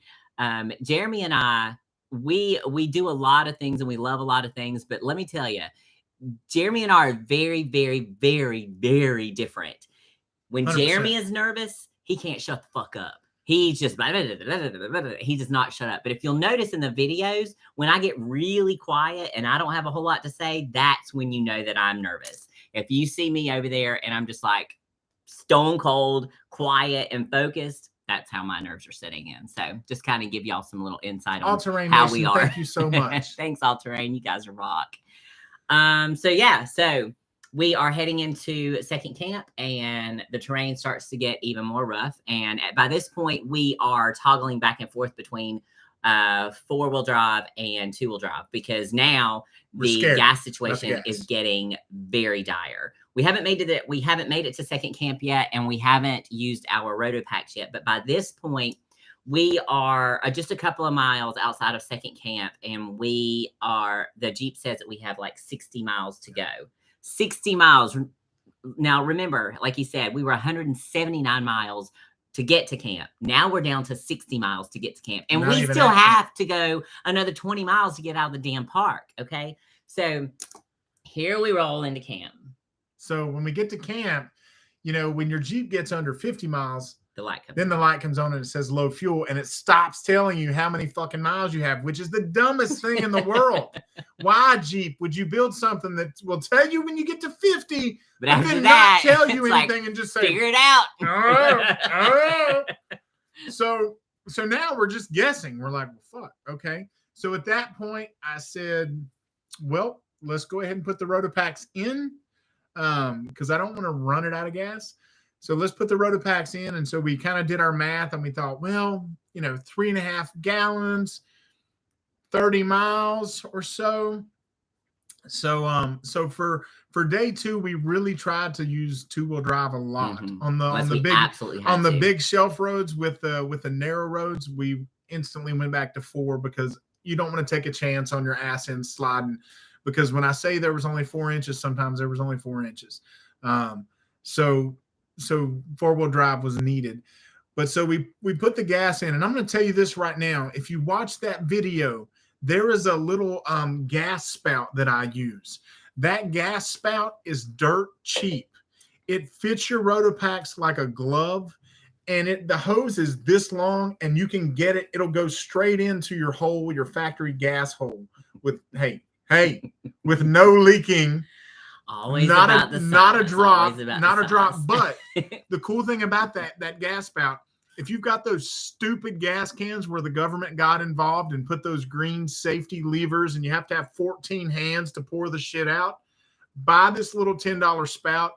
Jeremy and I, we do a lot of things and we love a lot of things, but let me tell you, Jeremy and I are very, very, very, very different. When 100%. Jeremy is nervous, he can't shut the fuck up. He's just, he does not shut up. But if you'll notice in the videos, when I get really quiet and I don't have a whole lot to say, that's when you know that I'm nervous. If you see me over there and I'm just like stone cold, quiet, and focused, that's how my nerves are sitting in. So just kind of give y'all some little insight on how we are. Thank you so much. Thanks, All Terrain. You guys are rock. So we are heading into second camp and the terrain starts to get even more rough. And by this point, we are toggling back and forth between 4-wheel drive and 2-wheel drive because now the gas situation is getting very dire. We haven't made it to second camp yet, and we haven't used our roto packs yet. But by this point, we are just a couple of miles outside of second camp, and the Jeep says that we have like 60 miles to go. 60 miles. Now, remember, like you said, we were 179 miles to get to camp. Now we're down to 60 miles to get to camp. And we still have to go another 20 miles to get out of the damn park. Okay. So here we roll into camp. So when we get to camp, when your Jeep gets under 50 miles, the light comes on and it says low fuel and it stops telling you how many fucking miles you have, which is the dumbest thing in the world. Why, Jeep, would you build something that will tell you when you get to 50, but after that, not tell you anything and just say, figure it out. Oh. So now we're just guessing. We're like, well, fuck. Okay. So at that point I said, well, let's go ahead and put the rotor packs in. Because I don't want to run it out of gas. So let's put the Rotopacks in. And so we kind of did our math and we thought, well, 3.5 gallons, 30 miles or so. So for day 2, we really tried to use 2-wheel drive a lot on the big shelf roads. With the narrow roads, we instantly went back to 4 because you don't want to take a chance on your ass end sliding. Because when I say there was only 4 inches, sometimes there was only 4 inches. So 4-wheel drive was needed. But so we put the gas in, and I'm going to tell you this right now. If you watch that video, there is a little gas spout that I use. That gas spout is dirt cheap. It fits your Rotopacks like a glove, and the hose is this long, and you can get it. It'll go straight into your hole, your factory gas hole, with with no leaking. Always not about a drop. the But the cool thing about that gas spout, if you've got those stupid gas cans where the government got involved and put those green safety levers and you have to have 14 hands to pour the shit out, buy this little $10 spout.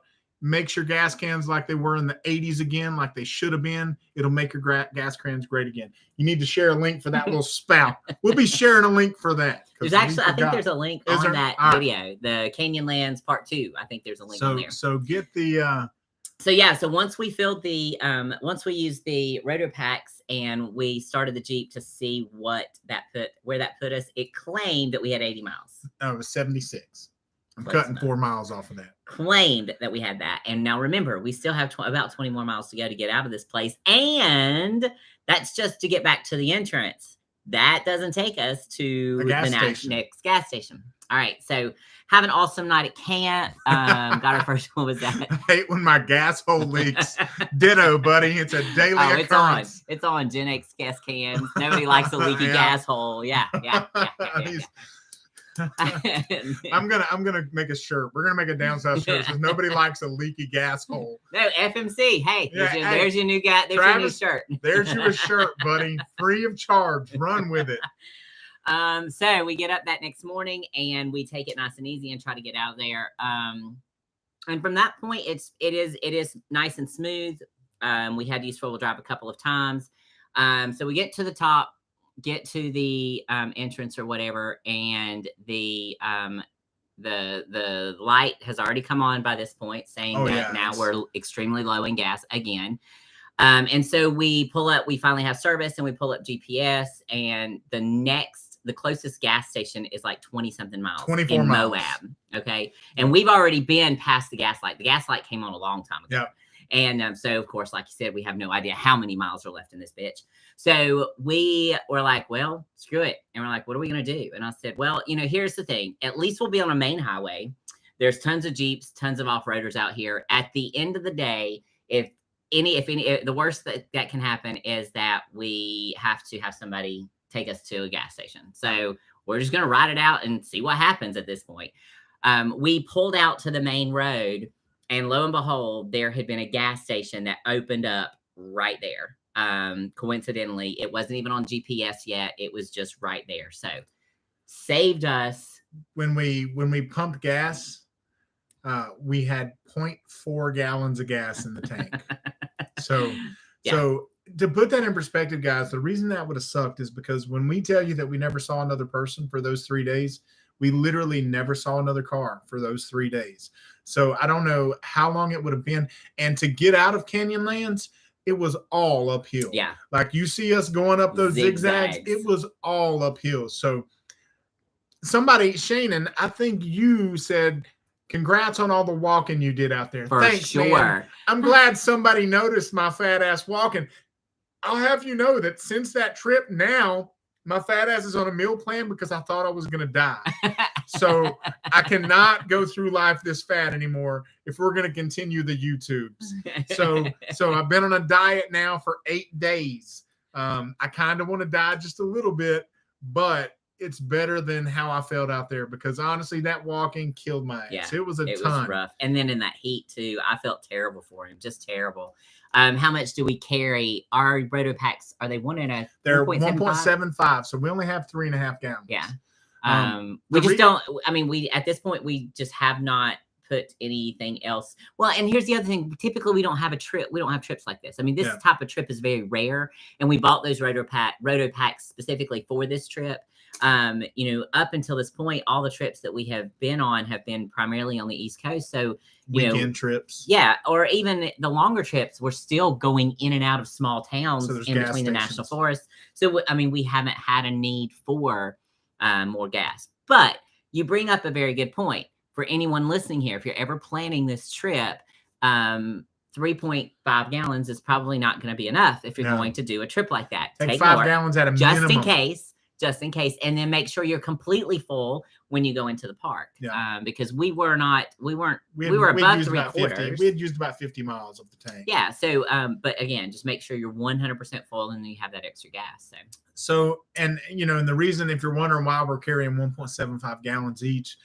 Makes your gas cans like they were in the 80s again, like they should have been. It'll make your gas cans great again. You need to share a link for that little spout. We'll be sharing a link for that. There's actually, I think there's a link on that video, the Canyonlands Part 2. I think there's a link on there. So get the... So once we filled the, once we used the Rotopacks and we started the Jeep to see where that put us, it claimed that we had 80 miles. Oh, it was 76. I'm cutting 4 miles off of that. Claimed that we had that. And now remember, we still have about 20 more miles to go to get out of this place. And that's just to get back to the entrance. That doesn't take us to the next gas station. All right. So have an awesome night at camp. Got our first, what was that? I hate when my gas hole leaks. Ditto, buddy. It's a daily occurrence. It's on Gen X gas cans. Nobody likes a leaky gas hole. Yeah. I'm gonna make a shirt. We're gonna make a downside shirt because nobody likes a leaky gas hole. No, FMC. Hey, there's your new guy. There's Travis, your new shirt. There's your shirt, buddy. Free of charge. Run with it. So we get up that next morning and we take it nice and easy and try to get out of there. And from that point, it is nice and smooth. We had to use 4-wheel drive a couple of times. So we get to the top. Get to the entrance or whatever, and the light has already come on by this point, saying that now we're extremely low in gas again. And so we pull up. We finally have service, and we pull up GPS, and the closest gas station is like 20-something miles 24 in miles. Moab. Okay, and we've already been past the gas light. The gas light came on a long time ago. Yeah. And so, of course, like you said, we have no idea how many miles are left in this bitch. So we were like, well, screw it. And we're like, what are we going to do? And I said, well, here's the thing. At least we'll be on a main highway. There's tons of Jeeps, tons of off-roaders out here. At the end of the day, if the worst that can happen is that we have to have somebody take us to a gas station. So we're just going to ride it out and see what happens at this point. We pulled out to the main road. And lo and behold, there had been a gas station that opened up right there. Coincidentally, it wasn't even on GPS yet. It was just right there. So saved us. When we pumped gas, we had 0.4 gallons of gas in the tank. So to put that in perspective, guys, the reason that would have sucked is because when we tell you that we never saw another person for those 3 days, we literally never saw another car for those 3 days. So I don't know how long it would have been. And to get out of Canyonlands, it was all uphill. Yeah. Like you see us going up those zigzags, it was all uphill. So somebody, Shannon, I think you said, congrats on all the walking you did out there. Thanks, sure. Man. I'm glad somebody noticed my fat ass walking. I'll have you know that since that trip now, my fat ass is on a meal plan because I thought I was going to die. So I cannot go through life this fat anymore if we're going to continue the YouTubes. So I've been on a diet now for 8 days. I kind of want to die just a little bit, but it's better than how I felt out there because honestly, that walking killed my ass. Yeah, it was ton. It was rough. And then in that heat too, I felt terrible for him, just terrible. How much do we carry? Our Rotopacks, are they They're 1.75, so we only have 3.5 gallons. Yeah. We just don't, at this point, we just have not put anything else. Well, and here's the other thing. Typically, we don't have trips like this. I mean, this type of trip is very rare, and we bought those roto packs specifically for this trip. Up until this point, all the trips that we have been on have been primarily on the East Coast. So weekend trips. Yeah. Or even the longer trips, we're still going in and out of small towns in between the national forests. So, I mean, we haven't had a need for more gas. But you bring up a very good point for anyone listening here. If you're ever planning this trip, 3.5 gallons is probably not going to be enough if you're going to do a trip like that. Take 5 gallons at a minimum. Just in case, and then make sure you're completely full when you go into the park. Because we were above 3/4. We had used about 50 miles of the tank. Yeah. So, but again, just make sure you're 100% full, and then you have that extra gas. So, and the reason, if you're wondering why we're carrying 1.75 gallons each,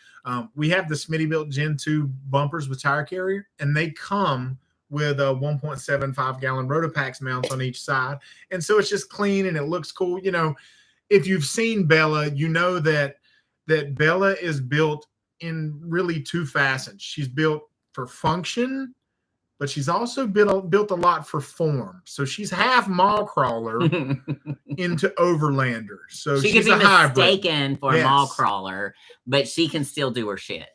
we have the Smittybilt Gen 2 bumpers with tire carrier, and they come with a 1.75 gallon Rotopacks mounts on each side, and so it's just clean and it looks cool. If you've seen Bella, you know that Bella is built in really 2 facets. She's built for function, but she's also built a lot for form. So she's half mall crawler into overlander. So she she's could be a hybrid. Mistaken for a mall crawler, but she can still do her shit.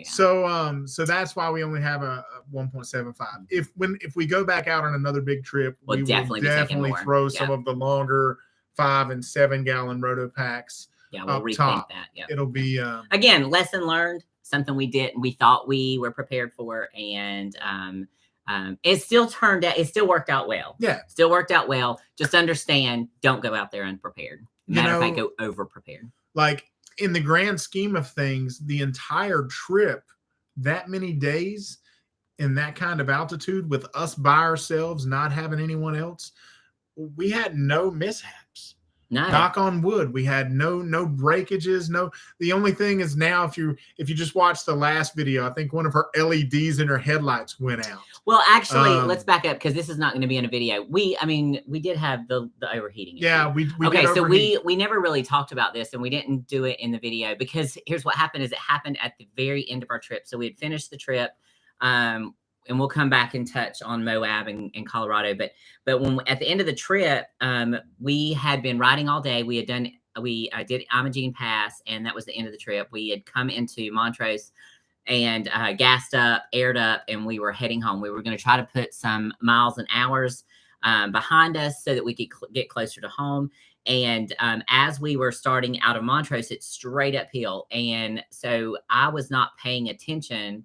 So that's why we only have a 1.75. If we go back out on another big trip, we will definitely throw some of the longer 5 and 7 gallon roto packs. Yeah, we'll rethink that. Yeah, it'll be again, lesson learned. Something we did, we thought we were prepared for, and it still turned out. It still worked out well. Yeah, still worked out well. Just understand, don't go out there unprepared. Matter of fact, go over prepared. Like in the grand scheme of things, the entire trip, that many days in that kind of altitude, with us by ourselves, not having anyone else, we had no mishaps. No. Knock on wood, we had no breakages. The only thing is now, if you just watch the last video, I think one of her LEDs in her headlights went out. Well, actually, let's back up, because this is not going to be in a video. We did have the overheating issue. Yeah, we okay. So we never really talked about this, and we didn't do it in the video, because here's what happened: is it happened at the very end of our trip. So we had finished the trip. And we'll come back and touch on Moab and Colorado. But when at the end of the trip, we had been riding all day. We did Imogene Pass, and that was the end of the trip. We had come into Montrose and gassed up, aired up, and we were heading home. We were going to try to put some miles and hours behind us so that we could get closer to home. And as we were starting out of Montrose, it's straight uphill. And so I was not paying attention.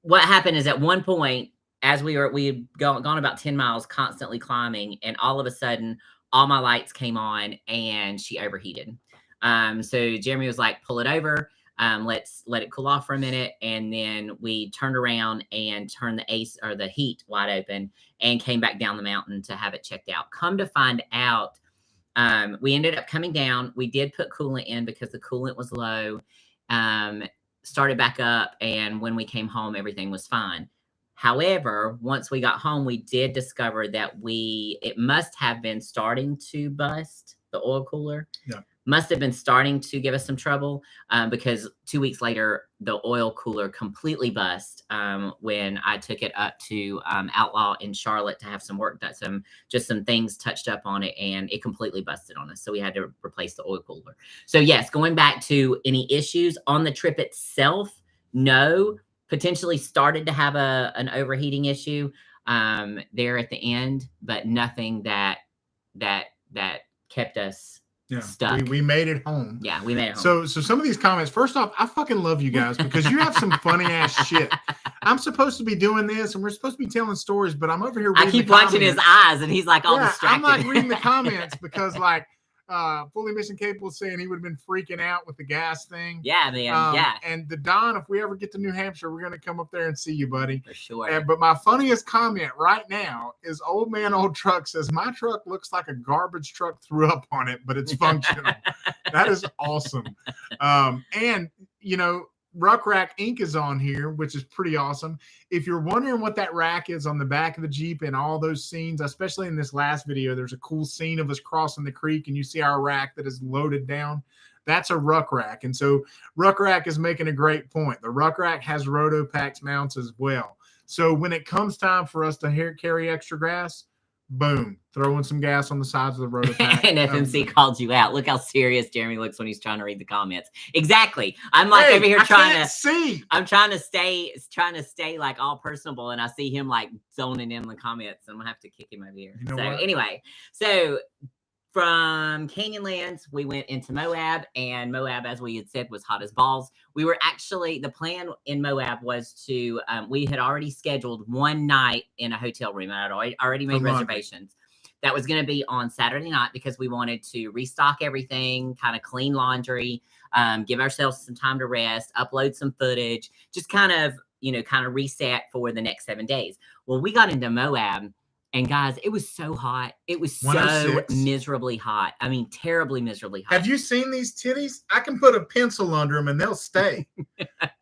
What happened is, at one point, as we had gone about 10 miles constantly climbing, and all of a sudden all my lights came on and she overheated. So Jeremy was like, pull it over. Let's let it cool off for a minute. And then we turned around and turned the heat wide open and came back down the mountain to have it checked out. Come to find out, we ended up coming down. We did put coolant in because the coolant was low. Started back up, and when we came home, everything was fine. However, once we got home, we did discover that it must have been starting to bust. The oil cooler must have been starting to give us some trouble, because 2 weeks later, the oil cooler completely bust when I took it up to Outlaw in Charlotte to have some work done, just some things touched up on it, and it completely busted on us. So we had to replace the oil cooler. So yes, going back to any issues on the trip itself, no. Potentially started to have an overheating issue there at the end, but nothing that kept us stuck. We made it home. Yeah, we made it home. So some of these comments, first off, I fucking love you guys, because you have some funny ass shit. I'm supposed to be doing this, and we're supposed to be telling stories, but I'm over here reading I keep watching his eyes, and he's like all distracted. I'm like reading the comments, because like Fully Mission Capable saying he would have been freaking out with the gas thing. Yeah, man. Yeah. And the Don, if we ever get to New Hampshire, we're going to come up there and see you, buddy. For sure. But my funniest comment right now is Old Man Old Truck says, my truck looks like a garbage truck threw up on it, but it's functional. That is awesome. And, Ruck Rack Inc. is on here, which is pretty awesome. If you're wondering what that rack is on the back of the Jeep and all those scenes, especially in this last video, there's a cool scene of us crossing the creek, and you see our rack that is loaded down. That's a ruck rack. And so ruck rack is making a great point. The ruck rack has Rotopax mounts as well. So when it comes time for us to carry extra grass, boom, throwing some gas on the sides of the Rotopack. And FMC called you out. Look how serious Jeremy looks when he's trying to read the comments. Exactly. I'm like over here trying to see. I'm trying to stay like all personable, and I see him like zoning in the comments. I'm gonna have to kick him over here. So anyway, so from Canyonlands, we went into Moab, and Moab, as we had said, was hot as balls. We were actually, the plan in Moab was to, we had already scheduled one night in a hotel room. I had already made reservations. That was going to be on Saturday night because we wanted to restock everything, kind of clean laundry, give ourselves some time to rest, upload some footage, just kind of reset for the next 7 days. Well, we got into Moab. And guys, it was so hot. It was so miserably hot. I mean, terribly miserably hot. Have you seen these titties? I can put a pencil under them and they'll stay.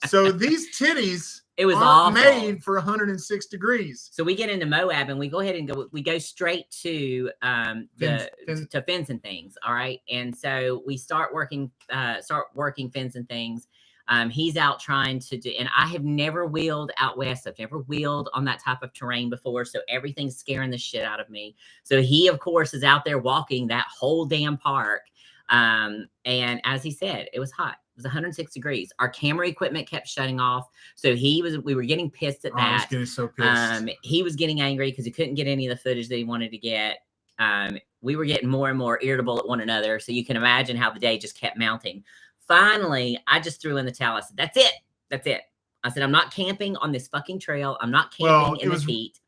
So these titties aren't made for 106 degrees. So we get into Moab and we go ahead and we go straight to to Fins and Things. All right. And so we start working Fins and Things. He's out trying to do, and I have never wheeled out west. I've never wheeled on that type of terrain before. So everything's scaring the shit out of me. So he, of course, is out there walking that whole damn park. And as he said, it was hot. It was 106 degrees. Our camera equipment kept shutting off. So we were getting pissed at that. I was getting so pissed. He was getting angry because he couldn't get any of the footage that he wanted to get. We were getting more and more irritable at one another. So you can imagine how the day just kept mounting. Finally, I just threw in the towel. I said, that's it. That's it. I said, I'm not camping on this fucking trail. I'm not camping in the heat.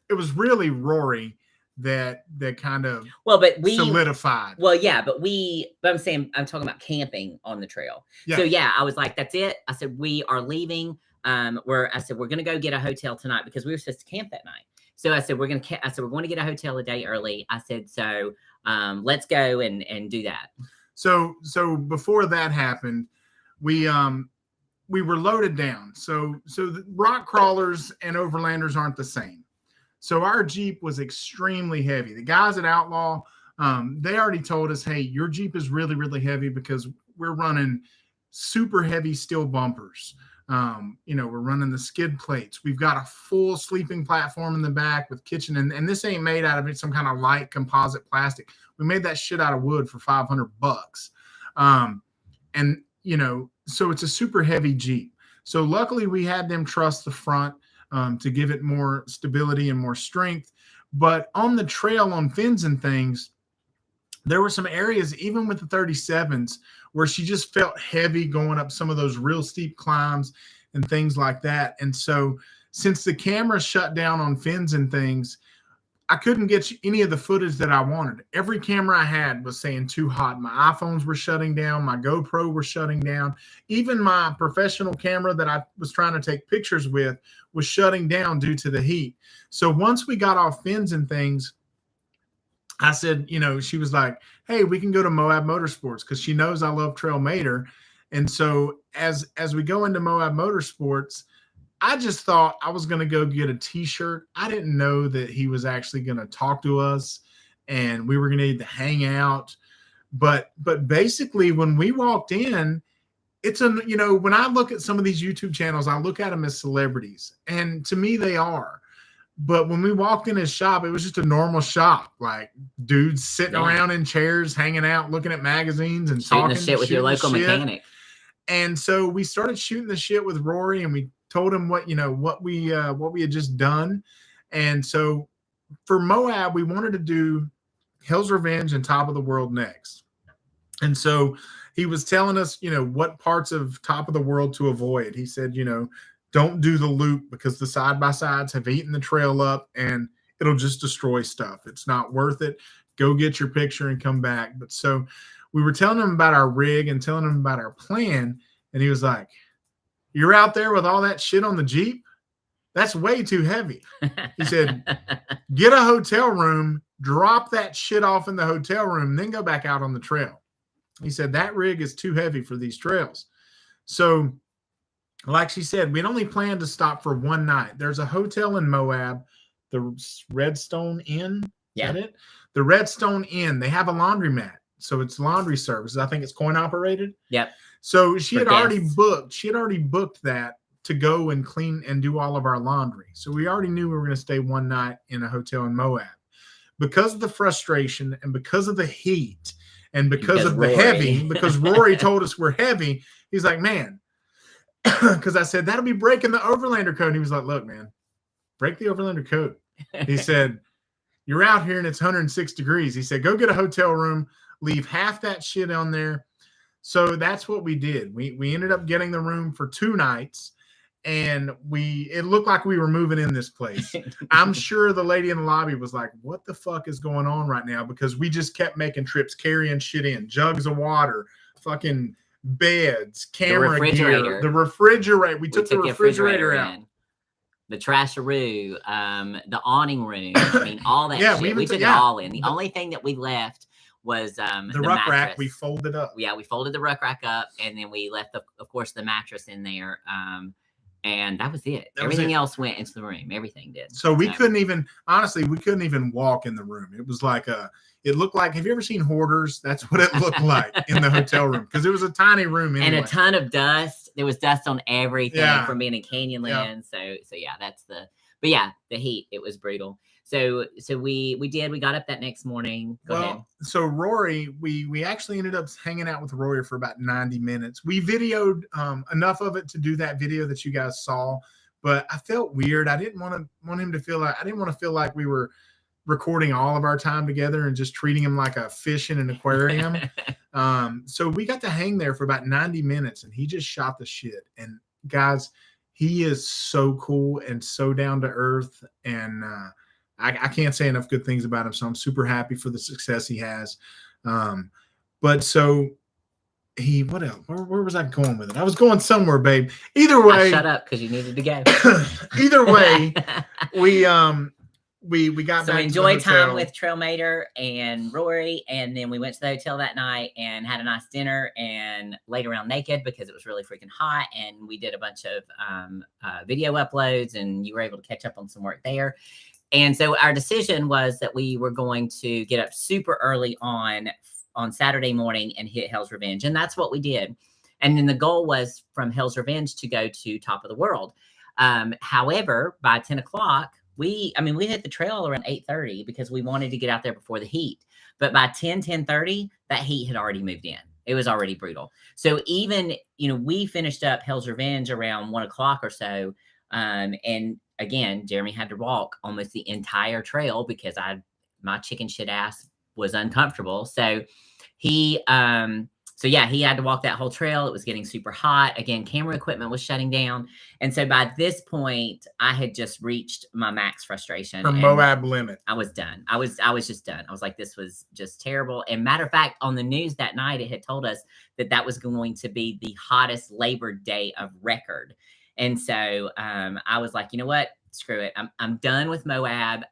It was really Rory that kind of solidified. Well, yeah, but I'm talking about camping on the trail. Yeah. So yeah, I was like, that's it. I said, we are leaving. We're going to go get a hotel tonight because we were supposed to camp that night. So I said, we're going to get a hotel a day early. I said, so let's go and do that. So before that happened, we were loaded down. So the rock crawlers and overlanders aren't the same. So our Jeep was extremely heavy. The guys at Outlaw, they already told us, hey, your Jeep is really, really heavy because we're running super heavy steel bumpers. We're running the skid plates. We've got a full sleeping platform in the back with kitchen. And this ain't made out of some kind of light composite plastic. We made that shit out of wood for $500. So it's a super heavy Jeep. So luckily we had them truss the front to give it more stability and more strength. But on the trail on Fins and Things, there were some areas, even with the 37s, where she just felt heavy going up some of those real steep climbs and things like that. And so since the camera shut down on Fins and Things, I couldn't get any of the footage that I wanted. Every camera I had was saying too hot. My iPhones were shutting down. My GoPro were shutting down. Even my professional camera that I was trying to take pictures with was shutting down due to the heat. So once we got off Fins and Things, I said, she was like, hey, we can go to Moab Motorsports because she knows I love Trail Mater. And so as we go into Moab Motorsports, I just thought I was going to go get a T-shirt. I didn't know that he was actually going to talk to us and we were going to need to hang out. But basically when we walked in, when I look at some of these YouTube channels, I look at them as celebrities, and to me they are. But when we walked in his shop, it was just a normal shop, like dudes sitting around in chairs, hanging out, looking at magazines and shooting the shit with your local mechanic. And so we started shooting the shit with Rory, and we told him what we had just done. And so for Moab, we wanted to do Hell's Revenge and Top of the World next. And so he was telling us, what parts of Top of the World to avoid. He said, don't do the loop because the side-by-sides have eaten the trail up and it'll just destroy stuff. It's not worth it. Go get your picture and come back. But so we were telling him about our rig and telling him about our plan. And he was like, you're out there with all that shit on the Jeep? That's way too heavy. He said, get a hotel room, drop that shit off in the hotel room, then go back out on the trail. He said, that rig is too heavy for these trails. So like she said, we'd only planned to stop for one night. There's a hotel in Moab, the Redstone Inn. Yeah. Is that it? The Redstone Inn. They have a laundromat. So it's laundry services. I think it's coin operated. Yep. So she For had already guests. booked. She had already booked that to go and clean and do all of our laundry. So we already knew we were going to stay one night in a hotel in Moab. Because of the frustration and because of the heat and because of the heavy, because Rory told us we're heavy, he's like, man, because I said, that'll be breaking the Overlander code. And he was like, look, man, break the Overlander code. He said, you're out here and it's 106 degrees. He said, go get a hotel room, leave half that shit on there. So that's what we did. We ended up getting the room for 2 nights. And it looked like we were moving in this place. I'm sure the lady in the lobby was like, what the fuck is going on right now? Because we just kept making trips, carrying shit in, jugs of water, fucking beds, camera gear, the refrigerator. We took the refrigerator out. The trasharoo, the awning room. I mean, all that shit. We took it all in. The only thing that we left was the ruck rack. We folded up. Yeah, we folded the ruck rack up, and then we left, of course, the mattress in there. And that was it. Everything else went into the room. Everything did. So we couldn't even, honestly, we couldn't even walk in the room. It was like it looked like, have you ever seen Hoarders? That's what it looked like in the hotel room, because it was a tiny room anyway. And a ton of dust. There was dust on everything from being in Canyonland. So yeah, but yeah, the heat, it was brutal. So we got up that next morning. Go ahead. So Rory, we actually ended up hanging out with Rory for about 90 minutes. We videoed enough of it to do that video that you guys saw, but I felt weird. I didn't want him to feel like, I didn't want to feel like we were recording all of our time together and just treating him like a fish in an aquarium. So we got to hang there for about 90 minutes and he just shot the shit. And guys, he is so cool and so down to earth, and I can't say enough good things about him. So I'm super happy for the success he has. But so what else? Where was I going with it? I was going somewhere, babe. Either way, shut up because you needed to go. Either way, we got so back. Enjoyed time with Trailmater and Rory, and then we went to the hotel that night and had a nice dinner and laid around naked because it was really freaking hot. And we did a bunch of video uploads, and you were able to catch up on some work there. And so our decision was that we were going to get up super early on Saturday morning and hit Hell's Revenge. And that's what we did. And then the goal was from Hell's Revenge to go to Top of the World. However, by 10 o'clock, we hit the trail around 8:30 because we wanted to get out there before the heat. But by 10:30, that heat had already moved in. It was already brutal. So even, we finished up Hell's Revenge around 1 o'clock or so. And again, Jeremy had to walk almost the entire trail because my chicken shit ass was uncomfortable. So he had to walk that whole trail. It was getting super hot. Again, camera equipment was shutting down. And so by this point, I had just reached my max frustration. Her Moab limit. I was done. I was just done. I was like, this was just terrible. And matter of fact, on the news that night, it had told us that was going to be the hottest Labor Day of record. And so I was like, you know what? Screw it. I'm done with Moab.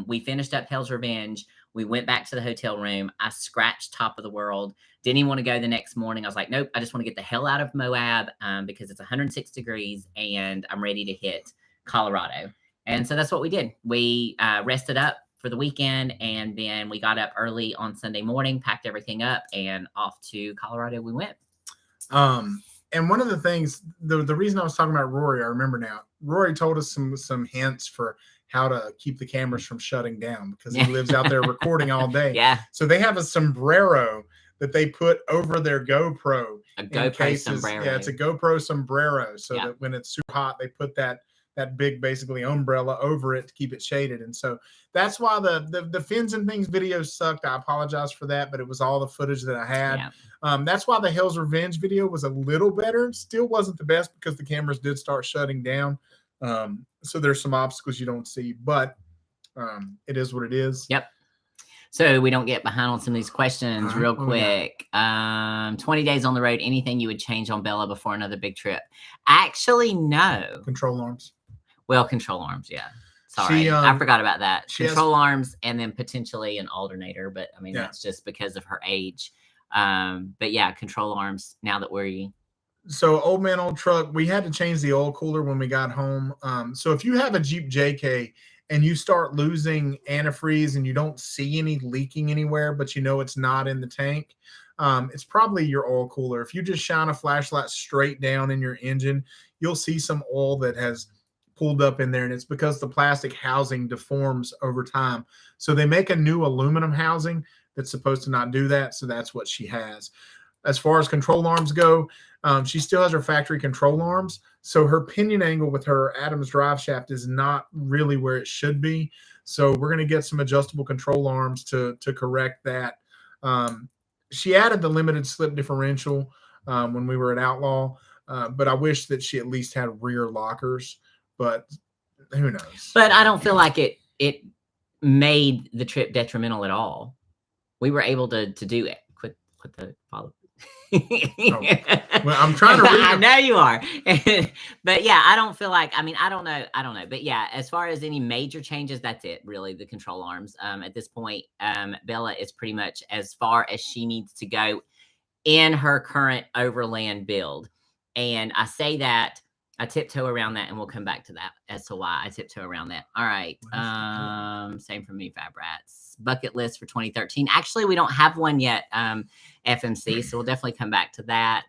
We finished up Hell's Revenge. We went back to the hotel room. I scratched Top of the World. Didn't even want to go the next morning. I was like, nope, I just want to get the hell out of Moab because it's 106 degrees and I'm ready to hit Colorado. And so that's what we did. We rested up for the weekend, and then we got up early on Sunday morning, packed everything up, and off to Colorado we went. And one of the things, the reason I was talking about Rory, I remember now, Rory told us some hints for how to keep the cameras from shutting down because he lives out there recording all day. Yeah. So they have a sombrero that they put over their GoPro. A GoPro sombrero. Yeah, it's a GoPro sombrero. So that when it's super hot, they put that big basically umbrella over it to keep it shaded. And so that's why the fins and things videos sucked. I apologize for that, but it was all the footage that I had. Yeah. That's why the Hell's Revenge video was a little better. Still wasn't the best because the cameras did start shutting down. So there's some obstacles you don't see, but it is what it is. Yep. So we don't get behind on some of these questions real quick. 20 days on the road, anything you would change on Bella before another big trip? Actually, no. Control arms. Well, control arms, yeah. Sorry, I forgot about that. Control arms and then potentially an alternator, but I mean, that's just because of her age. But yeah, control arms now that we're... So old man, old truck, we had to change the oil cooler when we got home. So if you have a Jeep JK and you start losing antifreeze and you don't see any leaking anywhere, but you know it's not in the tank, it's probably your oil cooler. If you just shine a flashlight straight down in your engine, you'll see some oil that has pulled up in there, and it's because the plastic housing deforms over time. So they make a new aluminum housing that's supposed to not do that. So that's what she has. As far as control arms go, she still has her factory control arms. So her pinion angle with her Adams drive shaft is not really where it should be. So we're going to get some adjustable control arms to correct that. She added the limited slip differential when we were at Outlaw, but I wish that she at least had rear lockers. But who knows? But I don't feel like it made the trip detrimental at all. We were able to do it. Quit the follow. Well, I'm trying to read I know you are. But yeah, I don't feel like, I mean, I don't know. But yeah, as far as any major changes, that's it, really, the control arms. At this point, Bella is pretty much as far as she needs to go in her current overland build. And I say that, I tiptoe around that, and we'll come back to that as to why I tiptoe around that. All right. Same for me, Fab Rats. Bucket list for 2013. Actually, we don't have one yet, FMC, so we'll definitely come back to that.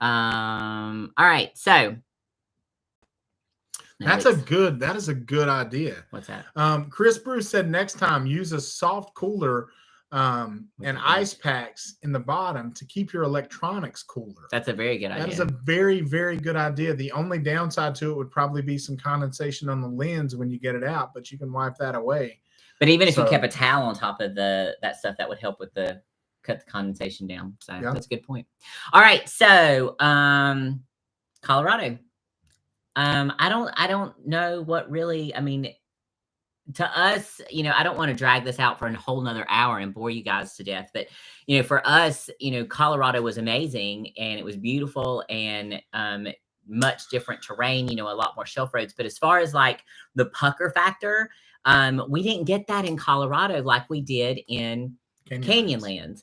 All right. So that is a good idea. What's that? Chris Bruce said next time use a soft cooler and ice packs in the bottom to keep your electronics cooler. That's a very good idea. That is a very, very good idea. The only downside to it would probably be some condensation on the lens when you get it out, but you can wipe that away. But even if you kept a towel on top of that stuff, that would help with cut the condensation down. So yeah, that's a good point. All right. So Colorado. I don't know what really, I mean, to us, I don't want to drag this out for a whole nother hour and bore you guys to death, but for us, Colorado was amazing and it was beautiful and much different terrain, a lot more shelf roads. But as far as like the pucker factor, we didn't get that in Colorado like we did in Canyonlands.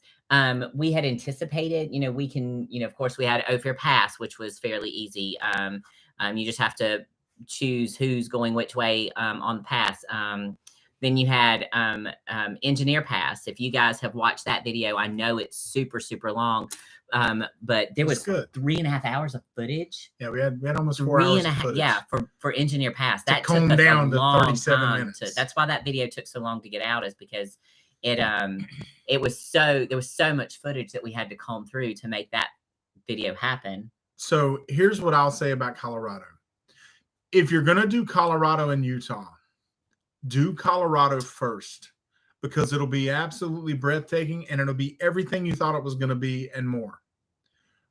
We had anticipated, we can, of course we had Ophir Pass, which was fairly easy. You just have to choose who's going which way on the pass. Then you had Engineer Pass. If you guys have watched that video, I know it's super, super long. But there was 3.5 hours of footage. Yeah, we had almost 4 hours of footage. Yeah, for Engineer Pass. That took us down to 37 minutes. That's why that video took so long to get out, is because there was so much footage that we had to comb through to make that video happen. So here's what I'll say about Colorado. If you're going to do Colorado and Utah, do Colorado first, because it'll be absolutely breathtaking and it'll be everything you thought it was going to be and more.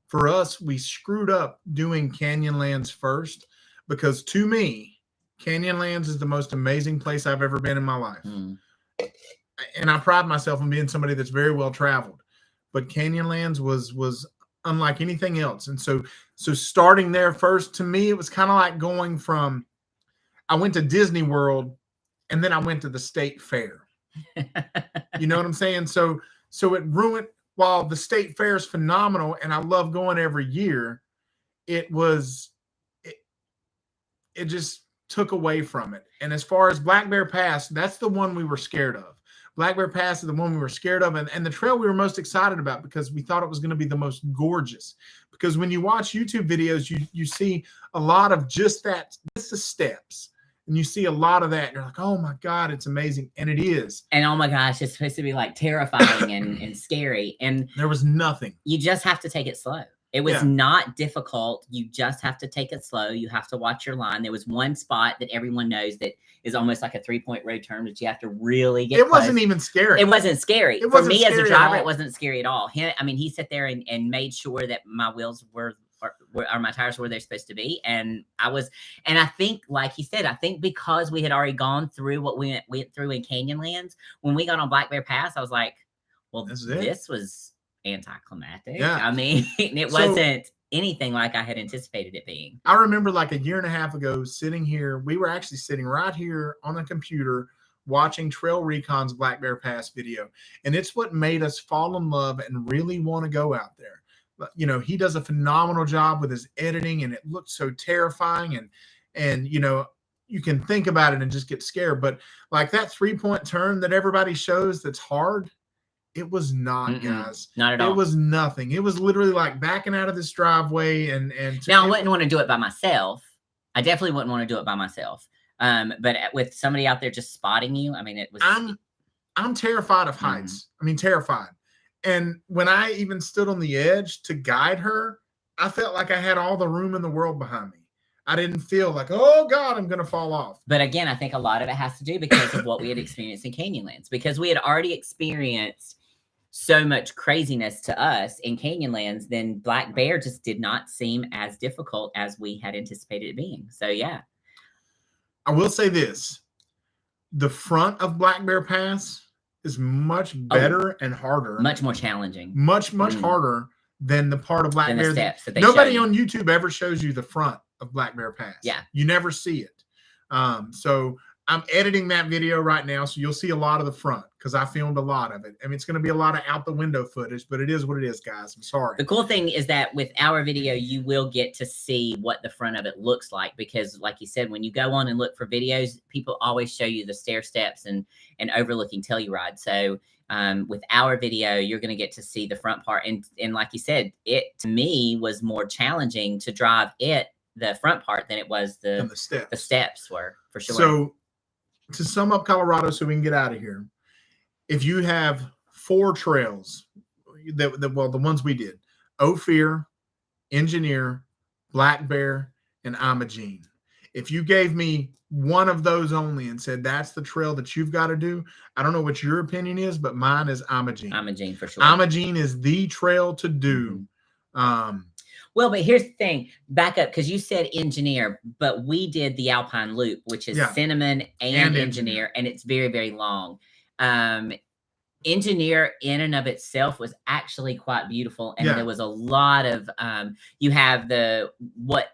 For us, we screwed up doing Canyonlands first, because to me, Canyonlands is the most amazing place I've ever been in my life. And I pride myself on being somebody that's very well traveled, but Canyonlands was unlike anything else. And so starting there first, to me, it was kind of like going from, I went to Disney World and then I went to the state fair. You know what I'm saying? So it ruined, while the state fair is phenomenal and I love going every year, it just took away from it. And as far as Black Bear Pass, that's the one we were scared of. Black Bear Pass is the one we were scared of, and the trail we were most excited about, because we thought it was going to be the most gorgeous. Because when you watch YouTube videos, you see a lot of just that, just the steps, and you see a lot of that, and you're like, oh my God, it's amazing. And it is. And oh my gosh, it's supposed to be like terrifying and scary. And there was nothing. You just have to take it slow. It was not difficult. You just have to take it slow. You have to watch your line. There was one spot that everyone knows that is almost like a 3-point road turn that you have to really get. It wasn't even scary. It wasn't scary. For me as a driver, it wasn't scary at all. He sat there and made sure that my wheels or my tires were where they're supposed to be. And I think, like he said, I think because we had already gone through what we went through in Canyonlands, when we got on Black Bear Pass, I was like, well, this was anticlimactic. Yeah. I mean, it wasn't anything like I had anticipated it being. I remember like a year and a half ago sitting here, we were actually sitting right here on the computer watching Trail Recon's Black Bear Pass video. And it's what made us fall in love and really want to go out there. But, he does a phenomenal job with his editing, and it looks so terrifying. And you can think about it and just get scared. But like that 3-point turn that everybody shows that's hard, it was not, guys. Not at all. It was nothing. It was literally like backing out of this driveway and now I wouldn't want to do it by myself. I definitely wouldn't want to do it by myself. But with somebody out there just spotting you, I mean, it was. I'm terrified of heights. I mean, terrified. And when I even stood on the edge to guide her, I felt like I had all the room in the world behind me. I didn't feel like, oh God, I'm going to fall off. But again, I think a lot of it has to do because of what we had experienced in Canyonlands, because we had already experienced so much craziness to us in Canyonlands. Then Black Bear just did not seem as difficult as we had anticipated it being. So yeah. I will say this. The front of Black Bear Pass is much better and harder. Much more challenging. Much harder than the part of Black Bear. Steps that nobody on YouTube ever shows you the front of Black Bear Pass. Yeah. You never see it. So I'm editing that video right now, so you'll see a lot of the front because I filmed a lot of it. I mean, it's going to be a lot of out the window footage, but it is what it is, guys. I'm sorry. The cool thing is that with our video, you will get to see what the front of it looks like because, like you said, when you go on and look for videos, people always show you the stair steps and overlooking Telluride. So with our video, you're going to get to see the front part. And like you said, it to me was more challenging to drive the front part than it was the steps were, for sure. So to sum up Colorado so we can get out of here, if you have 4 trails, the ones we did, Ophir, Engineer, Black Bear, and Imogene. If you gave me one of those only and said that's the trail that you've got to do, I don't know what your opinion is, but mine is Imogene. Imogene, for sure. Imogene is the trail to do. Well, but here's the thing. Back up, because you said Engineer, but we did the Alpine Loop, which is Cinnamon and Engineer, and it's very, very long. Engineer in and of itself was actually quite beautiful, and there was a lot of you have what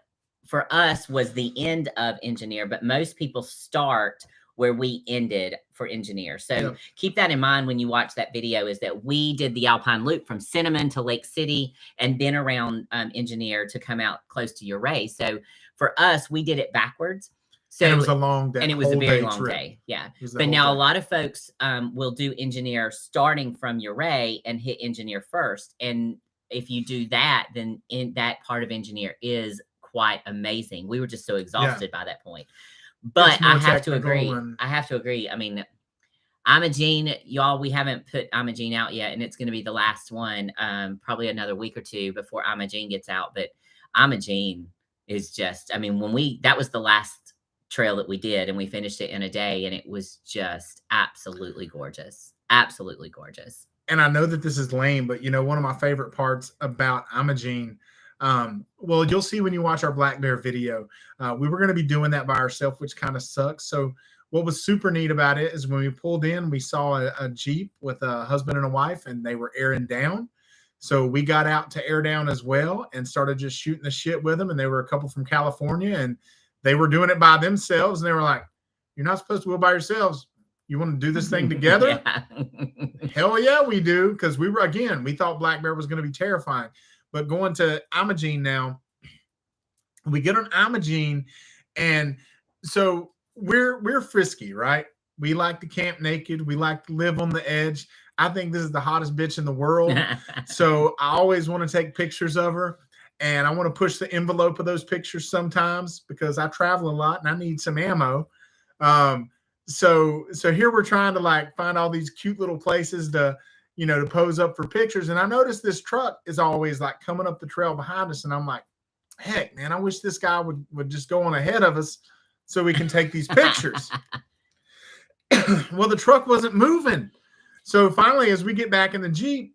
for us was the end of Engineer, but most people start where we ended for Engineer. So keep that in mind when you watch that video, is that we did the Alpine Loop from Cinnamon to Lake City and then around Engineer to come out close to Ouray. So for us, we did it backwards. So and it was a long day. And it was a very long day. Yeah. But now a lot of folks will do Engineer starting from Ouray and hit Engineer first. And if you do that, then in that part of Engineer is quite amazing. We were just so exhausted by that point. But I have to agree. I mean, Imogene, y'all, we haven't put Imogene out yet, and it's going to be the last one, probably another week or two before Imogene gets out. But Imogene is just, I mean, that was the last trail that we did, and we finished it in a day, and it was just absolutely gorgeous. Absolutely gorgeous. And I know that this is lame, but, one of my favorite parts about Imogene, well, you'll see when you watch our Black Bear video, we were going to be doing that by ourselves, which kind of sucks. So what was super neat about it is when we pulled in, we saw a Jeep with a husband and a wife, and they were airing down. So we got out to air down as well and started just shooting the shit with them. And they were a couple from California, and they were doing it by themselves. And they were like, "You're not supposed to go by yourselves. You want to do this thing together?" Hell yeah, we do. Because we thought Black Bear was going to be terrifying. But going to Imogene now, we get on Imogene, and so we're frisky, right? We like to camp naked. We like to live on the edge. I think this is the hottest bitch in the world. So I always want to take pictures of her, and I want to push the envelope of those pictures sometimes because I travel a lot and I need some ammo. So here we're trying to find all these cute little places to pose up for pictures. And I noticed this truck is always coming up the trail behind us. And I'm like, heck, man, I wish this guy would just go on ahead of us so we can take these pictures. Well, the truck wasn't moving. So finally, as we get back in the Jeep,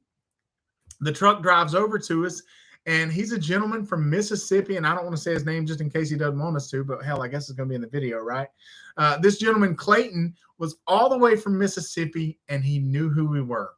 the truck drives over to us, and he's a gentleman from Mississippi. And I don't want to say his name just in case he doesn't want us to, but hell, I guess it's going to be in the video, right? This gentleman, Clayton, was all the way from Mississippi, and he knew who we were.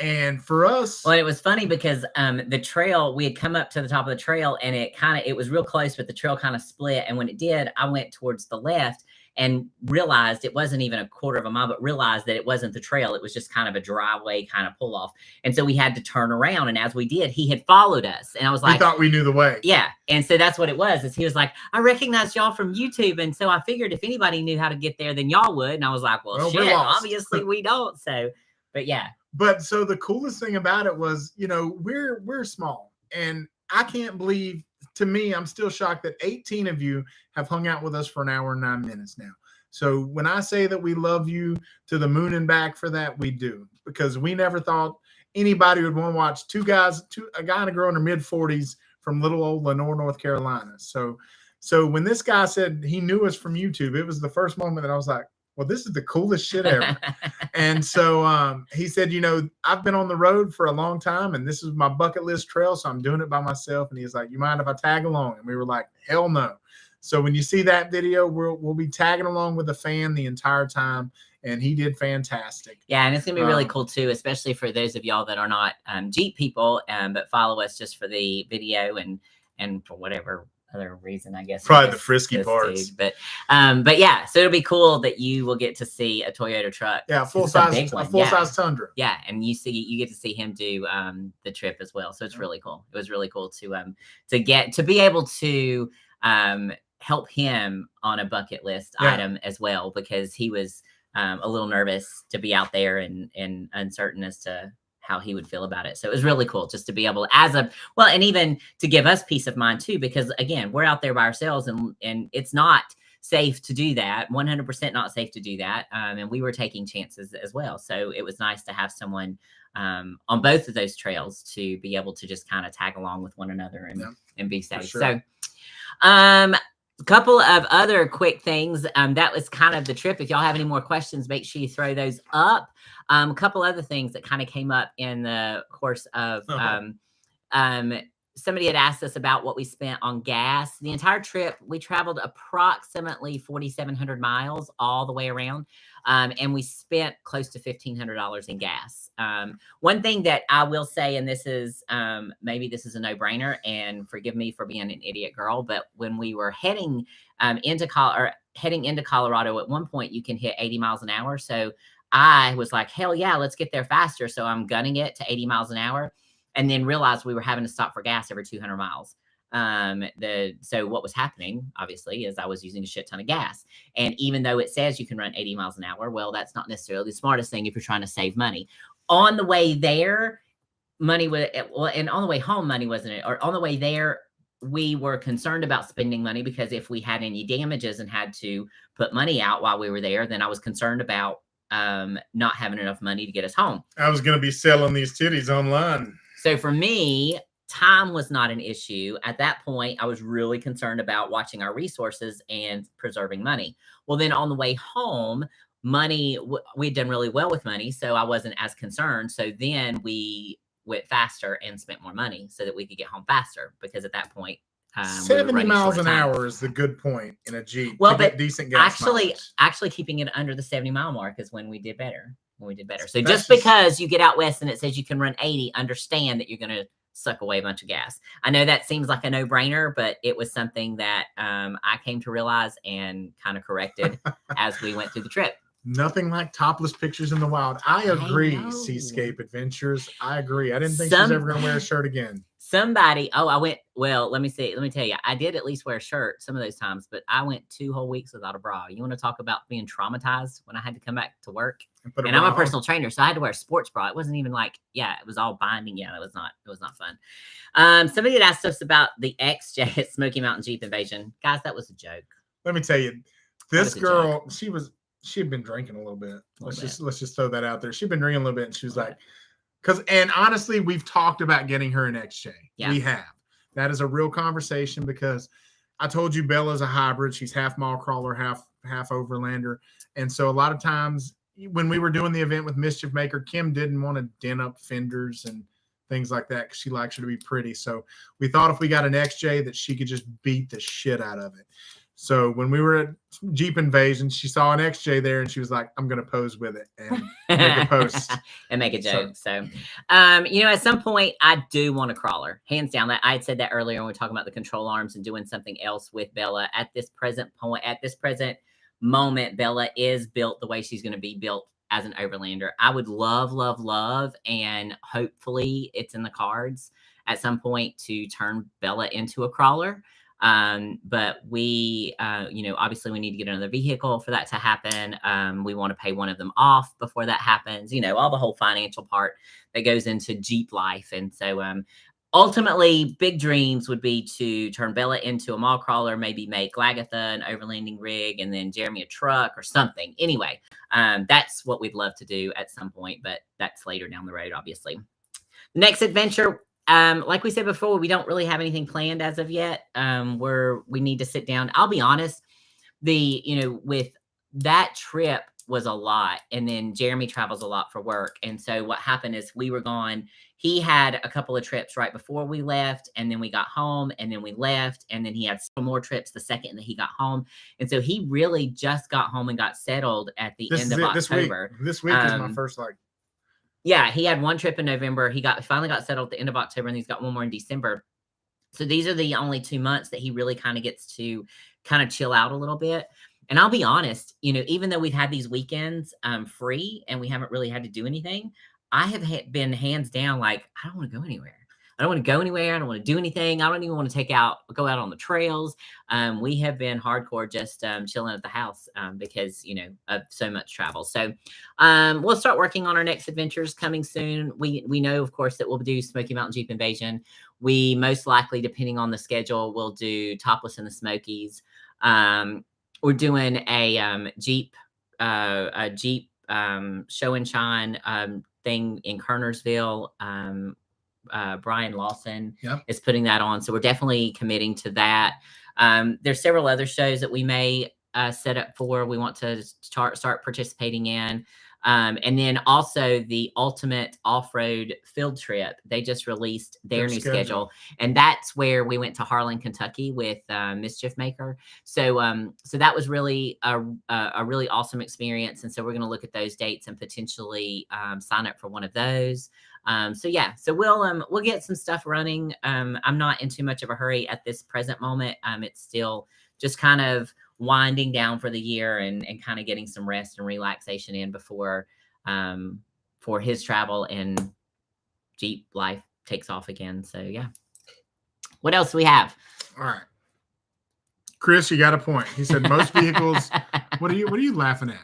And for us, well, it was funny because the trail, we had come up to the top of the trail, and it was real close, but the trail kind of split. And when it did, I went towards the left, and realized it wasn't even a quarter of a mile, but realized that it wasn't the trail. It was just kind of a driveway kind of pull off. And so we had to turn around. And as we did, he had followed us. And I was He like, thought we knew the way. yeah. And so that's what it was, is he was like, I recognized y'all from YouTube. And so I figured if anybody knew how to get there, then y'all would. And I was like, well We're shit, lost. obviously we don't. So, but yeah. But so the coolest thing about it was, you know, we're small, and I can't believe, to me, I'm still shocked that 18 of you have hung out with us for an hour and 9 minutes now. So when I say that we love you to the moon and back for that, we do, because we never thought anybody would want to watch a guy and a girl in their mid 40s from little old Lenore, North Carolina. So when this guy said he knew us from YouTube, it was the first moment that I was like, well, this is the coolest shit ever. And so he said, you know, I've been on the road for a long time, and this is my bucket list trail, so I'm doing it by myself. And he's like, you mind if I tag along? And we were like, hell no. So when you see that video, we'll be tagging along with the fan the entire time, and he did fantastic. Yeah, and it's gonna be really cool too, especially for those of y'all that are not Jeep people, but follow us just for the video and for whatever other reason, I guess. Probably the frisky parts. But yeah, so it'll be cool that you will get to see a Toyota truck. Yeah, full size Tundra. Yeah, and you get to see him do the trip as well. So it's really cool. It was really cool to get to be able to help him on a bucket list item as well, because he was a little nervous to be out there and uncertain as to how he would feel about it. So it was really cool just to be able and even to give us peace of mind too, because again, we're out there by ourselves and it's not safe to do that. 100% not safe to do that. And we were taking chances as well. So it was nice to have someone on both of those trails to be able to just kind of tag along with one another and be safe. Sure. So, a couple of other quick things. That was kind of the trip. If y'all have any more questions, make sure you throw those up. A couple other things that kind of came up in the course of somebody had asked us about what we spent on gas. The entire trip, we traveled approximately 4,700 miles all the way around. And we spent close to $1,500 in gas. One thing that I will say, and this is, maybe this is a no-brainer, and forgive me for being an idiot girl, but when we were heading into Colorado, at one point you can hit 80 miles an hour. So I was like, hell yeah, let's get there faster. So I'm gunning it to 80 miles an hour, and then realized we were having to stop for gas every 200 miles. So what was happening, obviously, is I was using a shit ton of gas. And even though it says you can run 80 miles an hour, well, that's not necessarily the smartest thing if you're trying to save money. On the way there, money was, and on the way home, money wasn't it? Or on the way there, we were concerned about spending money, because if we had any damages and had to put money out while we were there, then I was concerned about not having enough money to get us home. I was going to be selling these titties online. So for me, time was not an issue. At that point, I was really concerned about watching our resources and preserving money. Well, then on the way home, money, we'd done really well with money, so I wasn't as concerned. So then we went faster and spent more money so that we could get home faster, because at that point, 70 miles an hour is the good point in a Jeep. Well, but decent gas actually keeping it under the 70-mile mark is when we did better. So just because you get out west and it says you can run 80, understand that you're going to suck away a bunch of gas. I know that seems like a no-brainer, but it was something that I came to realize and kind of corrected as we went through the trip. Nothing like topless pictures in the wild. I agree, Seascape Adventures. I agree. I didn't think she was ever going to wear a shirt again. Let me tell you, I did at least wear a shirt some of those times, but I went 2 whole weeks without a bra. You want to talk about being traumatized when I had to come back to work? And I'm a personal trainer, so I had to wear a sports bra. It wasn't even like, it was all binding. Yeah, it was not fun. Somebody had asked us about the XJ at Smoky Mountain Jeep Invasion. Guys, that was a joke. Let me tell you, this girl, she had been drinking a little bit. Let's just throw that out there. She'd been drinking a little bit, and she was like, and honestly, we've talked about getting her an XJ. Yeah. We have. That is a real conversation, because I told you Bella's a hybrid. She's half mile crawler, half overlander. And so a lot of times when we were doing the event with Mischief Maker, Kim didn't want to dent up fenders and things like that, because she likes her to be pretty. So we thought if we got an XJ that she could just beat the shit out of it. So when we were at Jeep Invasion, she saw an XJ there, and she was like, I'm going to pose with it and make a post. And make a joke. So at some point, I do want a crawler. Hands down. I had said that earlier when we were talking about the control arms and doing something else with Bella. At this present moment Bella is built the way she's going to be built as an overlander. I would love, and hopefully it's in the cards at some point to turn Bella into a crawler. But we, obviously we need to get another vehicle for that to happen. We want to pay one of them off before that happens, all the whole financial part that goes into Jeep life. And so, ultimately, big dreams would be to turn Bella into a mall crawler, maybe make Lagatha an overlanding rig, and then Jeremy a truck or something. Anyway, that's what we'd love to do at some point, but that's later down the road, obviously. The next adventure, like we said before, we don't really have anything planned as of yet. We need to sit down. I'll be honest, with that trip was a lot. And then Jeremy travels a lot for work. And so what happened is we were gone. He had a couple of trips right before we left, and then we got home, and then we left, and then he had some more trips the second that he got home. And so he really just got home and got settled at the end of October. This week is my first Yeah, he had one trip in November. He finally got settled at the end of October, and he's got one more in December. So these are the only 2 months that he really kind of gets to kind of chill out a little bit. And I'll be honest, even though we've had these weekends free and we haven't really had to do anything, I have been hands down like, I don't want to go anywhere. I don't want to go anywhere. I don't want to do anything. I don't even want to go out on the trails. We have been hardcore just chilling at the house because, of so much travel. So we'll start working on our next adventures coming soon. We know, of course, that we'll do Smoky Mountain Jeep Invasion. We most likely, depending on the schedule, will do Topless in the Smokies. We're doing a Jeep show and shine thing in Kernersville. Brian Lawson is putting that on. So we're definitely committing to that. There's several other shows that we may set up for, we want to start participating in. And then also the Ultimate Off-Road Field Trip. They just released their new schedule. And that's where we went to Harlan, Kentucky with Mischief Maker. So that was really a really awesome experience. And so we're going to look at those dates and potentially sign up for one of those. So we'll get some stuff running. I'm not in too much of a hurry at this present moment. It's still just kind of winding down for the year and kind of getting some rest and relaxation in before for his travel and Jeep life takes off again. So yeah. What else do we have? All right. Chris, you got a point. He said most vehicles. What are you laughing at?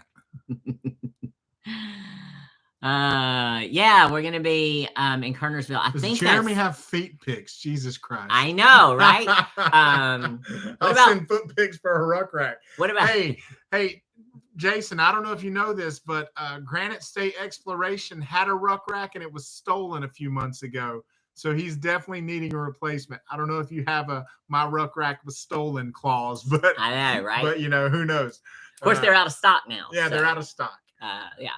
Yeah, we're gonna be in Kernersville. Does Jeremy have feet pics? Jesus Christ! I know, right? I'll send foot pics for a ruck rack. What about hey, Jason? I don't know if you know this, but Granite State Exploration had a ruck rack and it was stolen a few months ago. So he's definitely needing a replacement. I don't know if you have my ruck rack was stolen clause, but I know, right? But who knows? Of course, they're out of stock now. Yeah, they're out of stock.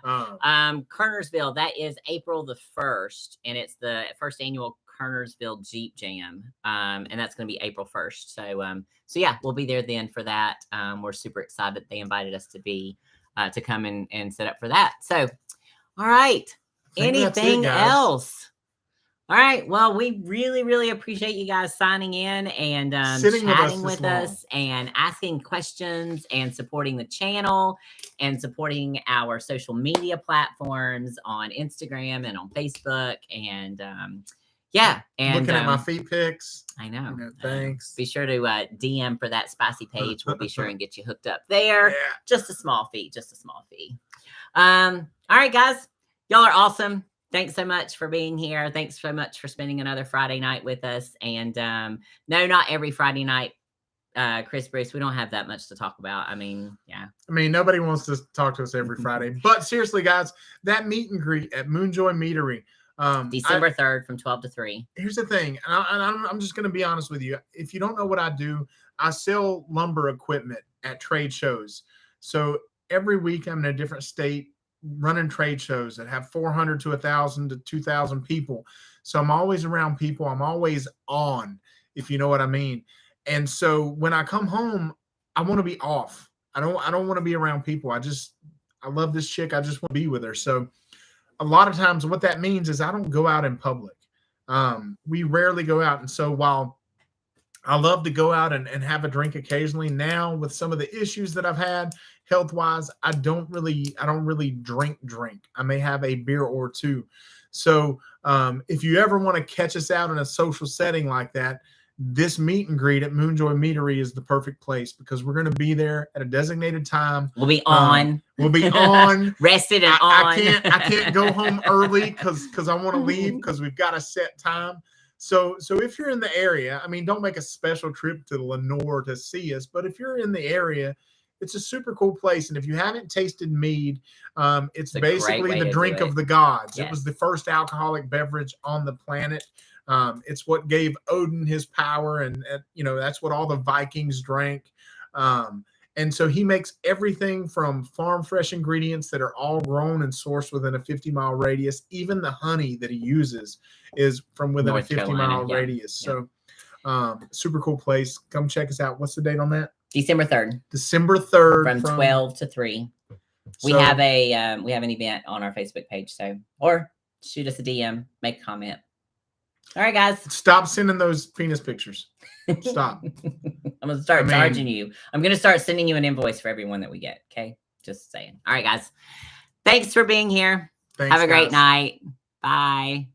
Kernersville, that is April the 1st, and it's the first annual Kernersville Jeep Jam. And that's going to be April 1st. So yeah, we'll be there then for that. We're super excited they invited us to come and set up for that. So, all right. Anything else? All right. Well, we really, really appreciate you guys signing in and chatting with us and asking questions and supporting the channel and supporting our social media platforms on Instagram and on Facebook. And and looking at my feet pics. I know. Thanks. Be sure to DM for that spicy page. We'll be sure and get you hooked up there. Yeah. Just a small fee. All right, guys. Y'all are awesome. Thanks so much for being here. Thanks so much for spending another Friday night with us. And no, not every Friday night, Chris Bruce. We don't have that much to talk about. I mean, nobody wants to talk to us every Friday. But seriously, guys, that meet and greet at Moonjoy Meadery. December 3rd from 12 to 3. Here's the thing. I'm just going to be honest with you. If you don't know what I do, I sell lumber equipment at trade shows. So every week I'm in a different state, running trade shows that have 400 to 1,000 to 2,000 people. So I'm always around people. I'm always on, if you know what I mean. And so when I come home, I want to be off. I don't want to be around people. I love this chick. I just want to be with her. So a lot of times what that means is I don't go out in public. We rarely go out. And so while I love to go out and have a drink occasionally. Now, with some of the issues that I've had health wise, I don't really drink. I may have a beer or two. So if you ever want to catch us out in a social setting like that, this meet and greet at Moonjoy Meadery is the perfect place, because we're going to be there at a designated time. We'll be on. We'll be on. Rested and on. I can't go home early because I want to leave, because we've got a set time. So if you're in the area, I mean, don't make a special trip to Lenore to see us, but if you're in the area, it's a super cool place. And if you haven't tasted mead, it's basically the drink of the gods. Yes. It was the first alcoholic beverage on the planet. It's what gave Odin his power, and that's what all the Vikings drank. And so he makes everything from farm fresh ingredients that are all grown and sourced within a 50-mile radius. Even the honey that he uses is from within North a 50-mile Carolina, radius. yeah. So super cool place. Come check us out. What's the date on that? December 3rd. December 3rd. From 12 to 3. So, We have an event on our Facebook page. So, or shoot us a DM, make a comment. All right, guys. Stop sending those penis pictures. Stop. I'm going to start charging you. I'm going to start sending you an invoice for everyone that we get. Okay. Just saying. All right, guys. Thanks for being here. Thanks, Have a great guys. night. Bye.